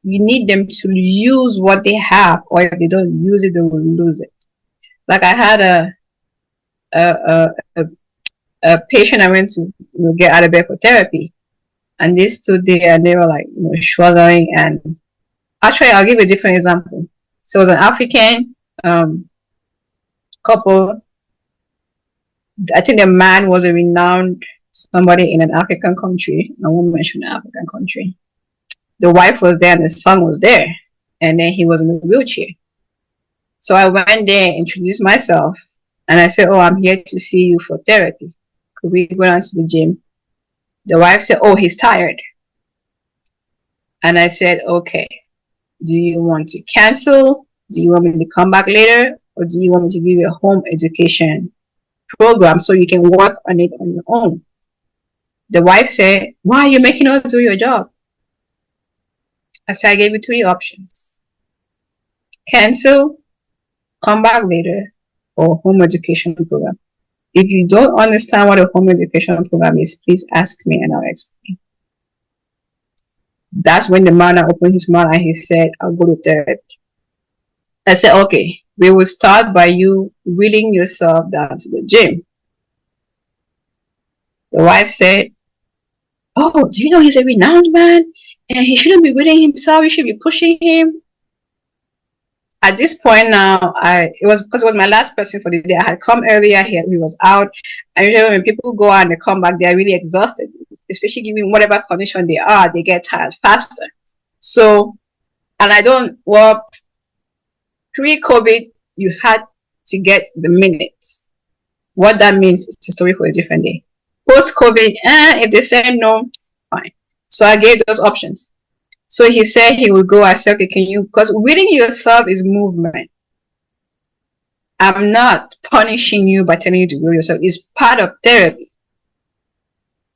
You need them to use what they have, or if they don't use it, they will lose it. Like I had a patient I went to get out of bed for therapy, and they stood there and they were like struggling. And actually, I'll give you a different example. So it was an African couple. I think the man was a renowned somebody in an African country. I won't mention an African country. The wife was there and the son was there, and then he was in a wheelchair. So I went there, introduced myself, and I said, "Oh, I'm here to see you for therapy. Could we go down to the gym?" The wife said, "Oh, he's tired." And I said, "Okay, do you want to cancel? Do you want me to come back later? Or do you want me to give you a home education program so you can work on it on your own?" The wife said, "Why are you making us do your job?" I said, "I gave you 3 options. Cancel, come back later, or home education program. If you don't understand what a home education program is, please ask me and I'll explain." That's when the man opened his mouth and he said, "I'll go to therapy." I said, "Okay, we will start by you wheeling yourself down to the gym." The wife said, "Oh, do you know he's a renowned man? And he shouldn't be wheeling himself, you should be pushing him." At this point now, it was because it was my last person for the day. I had come earlier, he was out. And usually when people go out and they come back, they're really exhausted. Especially given whatever condition they are, they get tired faster. So, and pre-COVID, you had to get the minutes. What that means is a story for a different day. Post-COVID, if they say no, fine. So I gave those options. So he said he would go. I said, "Okay, can you?" Because wheeling yourself is movement. I'm not punishing you by telling you to wheel yourself. It's part of therapy.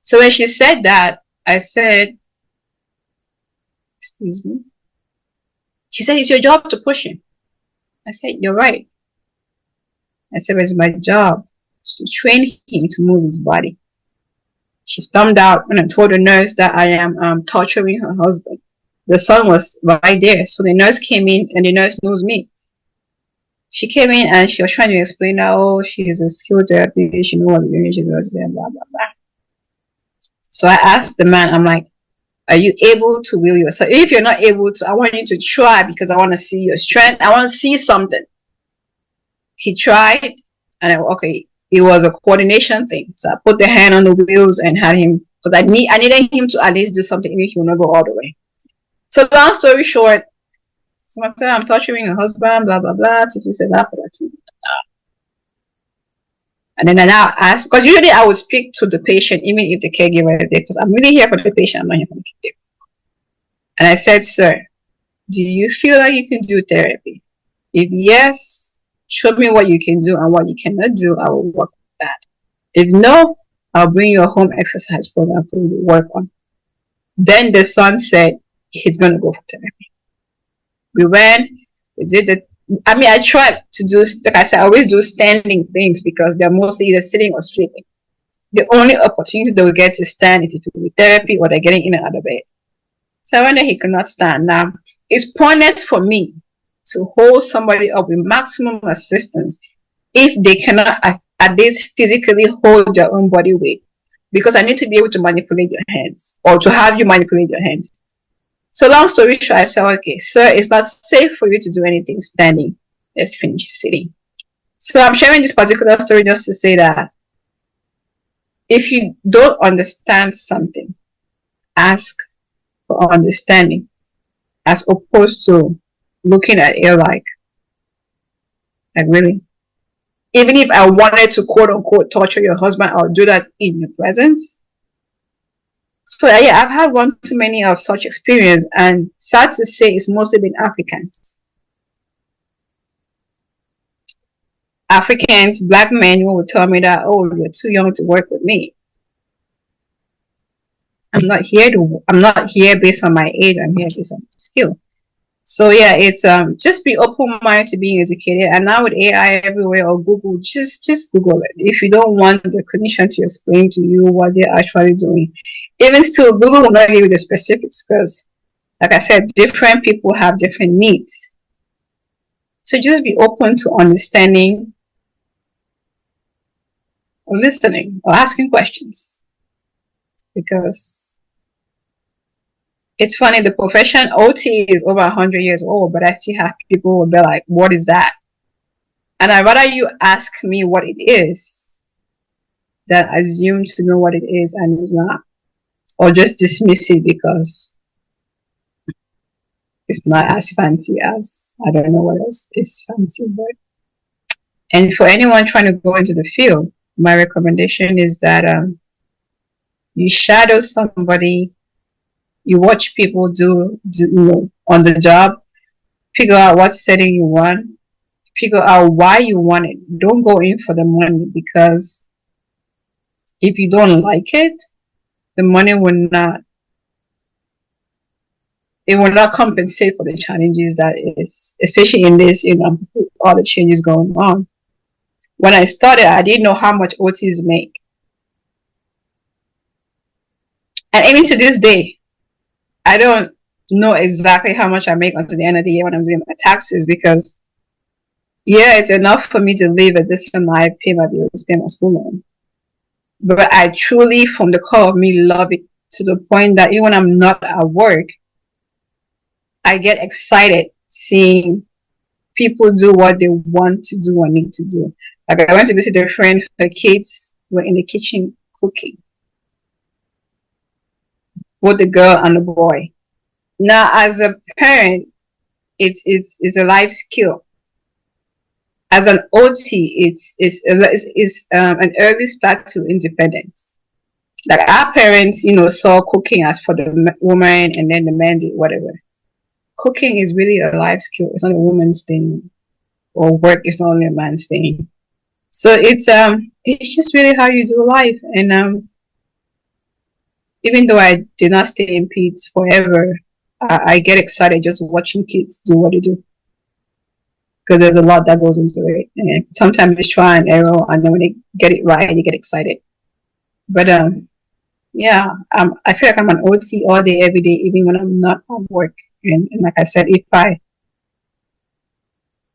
So when she said that, I said, "Excuse me." She said, "It's your job to push him." I said, "You're right." I said, "But it's my job to train him to move his body." She stormed out and I told the nurse that I am torturing her husband. The son was right there. So the nurse came in and the nurse knows me. She came in and she was trying to explain that, oh, she is a skilled therapist, she knows what she's doing, blah, blah, blah. So I asked the man, I'm like, "Are you able to wheel yourself? If you're not able to, I want you to try because I want to see your strength. I want to see something." He tried and okay, it was a coordination thing. So I put the hand on the wheels and had him, because I needed him to at least do something even if he will not go all the way. So long story short, Samantha, I'm torturing her husband, blah, blah, blah. Titi said that. And then I now ask, because usually I would speak to the patient, even if the caregiver is there, because I'm really here for the patient, I'm not here for the caregiver. And I said, "Sir, do you feel like you can do therapy? If yes, show me what you can do and what you cannot do. I will work with that. If no, I'll bring you a home exercise program for you to work on." Then the son said he's going to go for therapy. We went, we did the, I tried to do, like I said, I always do standing things because they're mostly either sitting or sleeping. The only opportunity they will get to stand is if it will be therapy or they're getting in and out of bed. So when he could not stand. Now, it's pointless for me to hold somebody up with maximum assistance if they cannot at least physically hold their own body weight, because I need to be able to manipulate your hands or to have you manipulate your hands. So long story short, I said, "Okay, sir, it's not safe for you to do anything standing. Let's finish sitting." So I'm sharing this particular story just to say that if you don't understand something, ask for understanding, as opposed to looking at it like really. Even if I wanted to quote unquote torture your husband, I'll do that in your presence. So yeah, I've had one too many of such experience, and sad to say, it's mostly been Africans. Africans, black men who would tell me that, "Oh, you're too young to work with me." I'm not here based on my age. I'm here based on my skill. So yeah, it's just be open-minded to being educated. And now with AI everywhere or Google, just Google it. If you don't want the clinician to explain to you what they're actually doing, even still, Google will not give you the specifics because, like I said, different people have different needs. So just be open to understanding, or listening, or asking questions, because it's funny, the profession OT is over 100 years old, but I still have people who will be like, "What is that?" And I'd rather you ask me what it is that assume to know what it is and it's not, or just dismiss it because it's not as fancy as, I don't know what else is fancy. But and for anyone trying to go into the field, my recommendation is that you shadow somebody, you watch people do on the job, figure out what setting you want, figure out why you want it. Don't go in for the money, because if you don't like it, the money will not, it will not compensate for the challenges that is, especially in this, all the changes going on. When I started, I didn't know how much OTs make. And even to this day, I don't know exactly how much I make until the end of the year when I'm doing my taxes, because yeah, it's enough for me to live a decent life, pay my bills, pay my school loan. But I truly, from the core of me, love it to the point that even when I'm not at work, I get excited seeing people do what they want to do or need to do. Like, I went to visit a friend, her kids were in the kitchen cooking, both the girl and the boy. Now, as a parent, it's a life skill. As an OT, it's an early start to independence. Like, our parents, saw cooking as for the woman, and then the man did whatever. Cooking is really a life skill. It's not a woman's thing, or work is not only a man's thing. So it's just really how you do life. And even though I did not stay in Pete's forever, I get excited just watching kids do what they do, because there's a lot that goes into it. And sometimes it's try and error, and then when they get it right, you get excited. But yeah, I feel like I'm an OT all day, every day, even when I'm not at work. And like I said,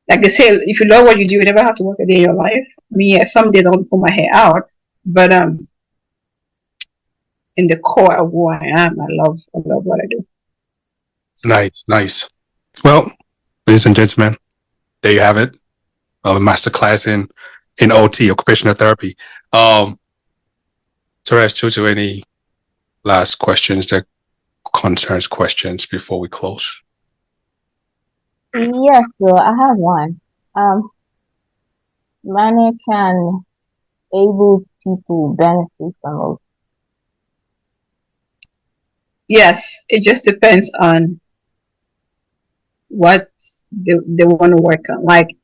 like they say, if you love what you do, you never have to work a day in your life. Me, some days I don't pull my hair out, but in the core of who I am, I love what I do. Nice. Well, ladies and gentlemen, there you have it. A masterclass in OT, occupational therapy. Terez, Tutu, any last questions that concerns questions before we close? Yes, so I have one. Money can able people benefit from OT. Yes, it just depends on what they want to work on. Like,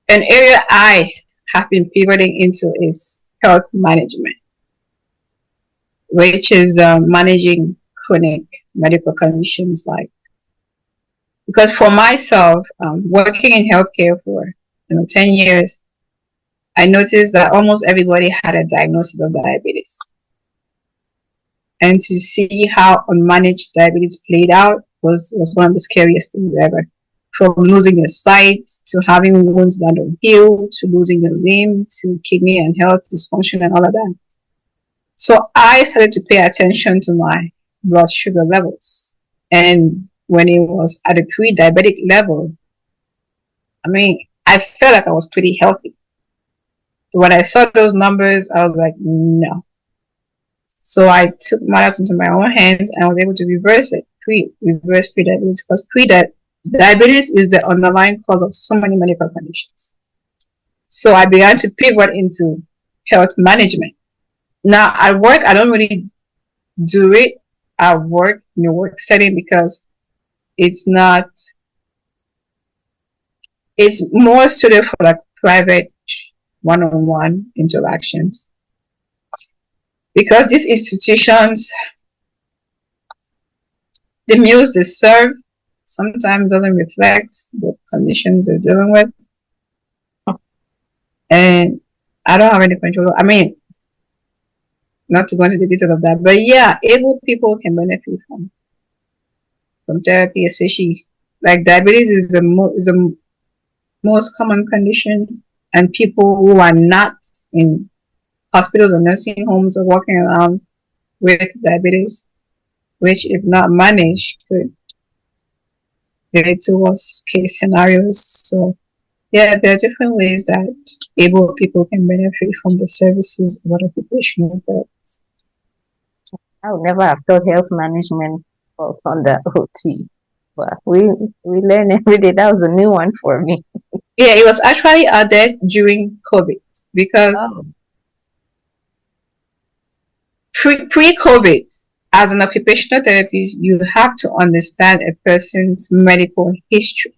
an area I have been pivoting into is health management, which is managing chronic medical conditions. Like, because for myself, working in healthcare for 10 years, I noticed that almost everybody had a diagnosis of diabetes. And to see how unmanaged diabetes played out was one of the scariest things ever. From losing your sight, to having wounds that don't heal, to losing your limb, to kidney and health dysfunction and all of that. So I started to pay attention to my blood sugar levels. And when it was at a pre-diabetic level, I felt like I was pretty healthy. When I saw those numbers, I was like, no. So I took matters into my own hands, and I was able to reverse it, reverse pre-diabetes, because diabetes is the underlying cause of so many medical conditions. So I began to pivot into health management. Now at work, I don't really do it at work, in a work setting, because it's more suited for like private one-on-one interactions. Because these institutions, the meals they serve sometimes doesn't reflect the conditions they're dealing with. And I don't have any control. Not to go into the details of that, but yeah, able people can benefit from therapy, especially like diabetes is the most common condition, and people who are not in hospitals or nursing homes are walking around with diabetes, which if not managed could lead to worst case scenarios. So Yeah, there are different ways that able people can benefit from the services of occupational therapy. I would never have thought health management falls under OT, but we learn every day. That was a new one for me. Yeah, it was actually added during COVID because Oh, pre-COVID, as an occupational therapist, you have to understand a person's medical history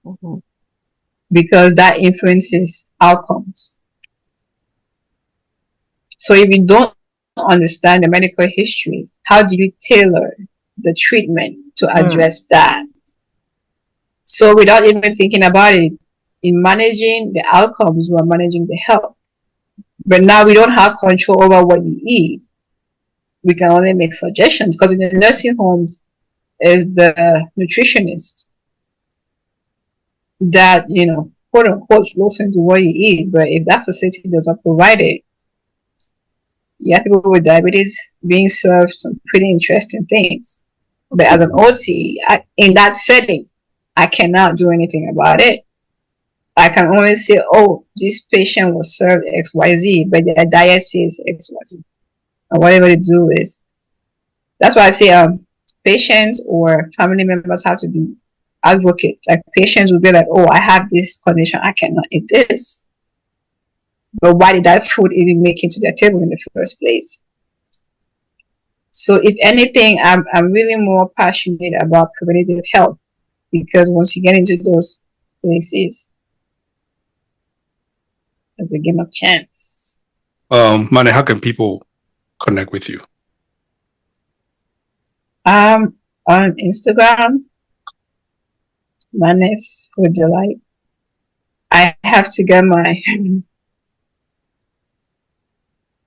mhm. because that influences outcomes. So if you don't understand the medical history, how do you tailor the treatment to address that? So without even thinking about it, in managing the outcomes, we're managing the health. But now we don't have control over what you eat. We can only make suggestions because in the nursing homes is the nutritionist that, quote unquote, listen to what you eat. But if that facility does not provide it, you have people with diabetes being served some pretty interesting things. But as an OT, in that setting, I cannot do anything about it. I can only say, oh, this patient was served XYZ, but their diet says XYZ. And whatever they do is, that's why I say patients or family members have to be advocates. Like patients will be like, oh, I have this condition, I cannot eat this. But why did that food even make it to their table in the first place? So if anything, I'm really more passionate about preventative health because once you get into those places, it's a game of chance. Mane, how can people connect with you? On Instagram, Manes with Delight. I have to get my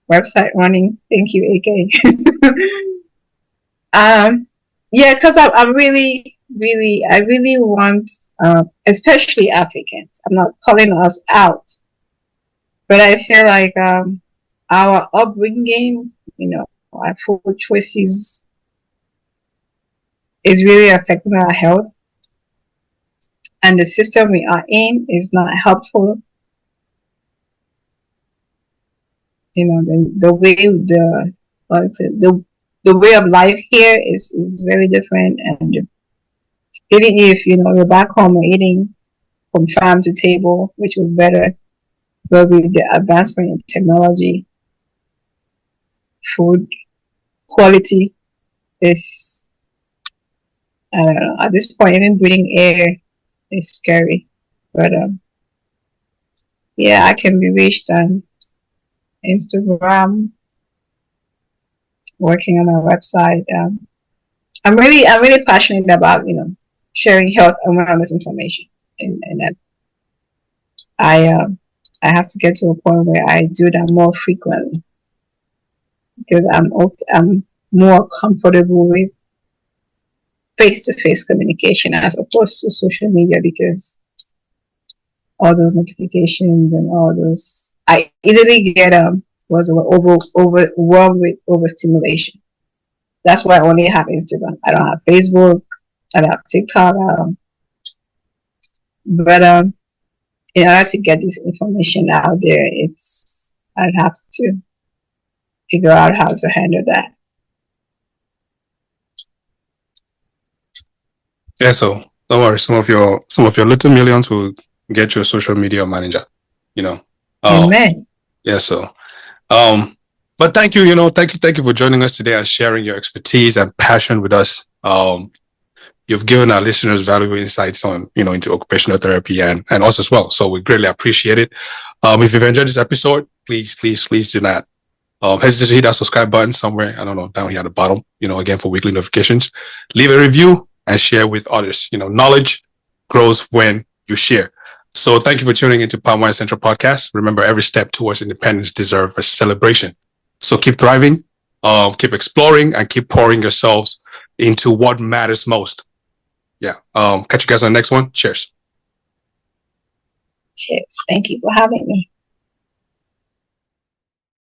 website running. Thank you, AK. Yeah, because I'm really, really, I really want, especially Africans. I'm not calling us out, but I feel like our upbringing, our food choices is really affecting our health, and the system we are in is not helpful. The way the way of life here is very different, and even if you're back home and eating from farm to table, which was better, but with the advancement in technology, food quality is, I don't know, at this point even breathing air is scary. But yeah, I can be reached on Instagram, working on my website. I'm really passionate about sharing health and wellness information, and that I have to get to a point where I do that more frequently because I'm more comfortable with face-to-face communication as opposed to social media because all those notifications and all those, I easily get overwhelmed with overstimulation. That's why I only have Instagram. I don't have Facebook. I don't have TikTok. But in order to get this information out there, I'd have to figure out how to handle that. Yeah, so don't worry. Some of your little millions will get you a social media manager. Amen. Yeah. So, but thank you. Thank you for joining us today and sharing your expertise and passion with us. You've given our listeners valuable insights on, into occupational therapy and us as well. So we greatly appreciate it. If you've enjoyed this episode, please do not hesitate to hit that subscribe button somewhere, I don't know, down here at the bottom, again, for weekly notifications. Leave a review and share with others. Knowledge grows when you share. So thank you for tuning into Palm Wine Central Podcast. Remember, every step towards independence deserves a celebration. So keep thriving, keep exploring, and keep pouring yourselves into what matters most. Yeah. Catch you guys on the next one. Cheers. Cheers. Thank you for having me.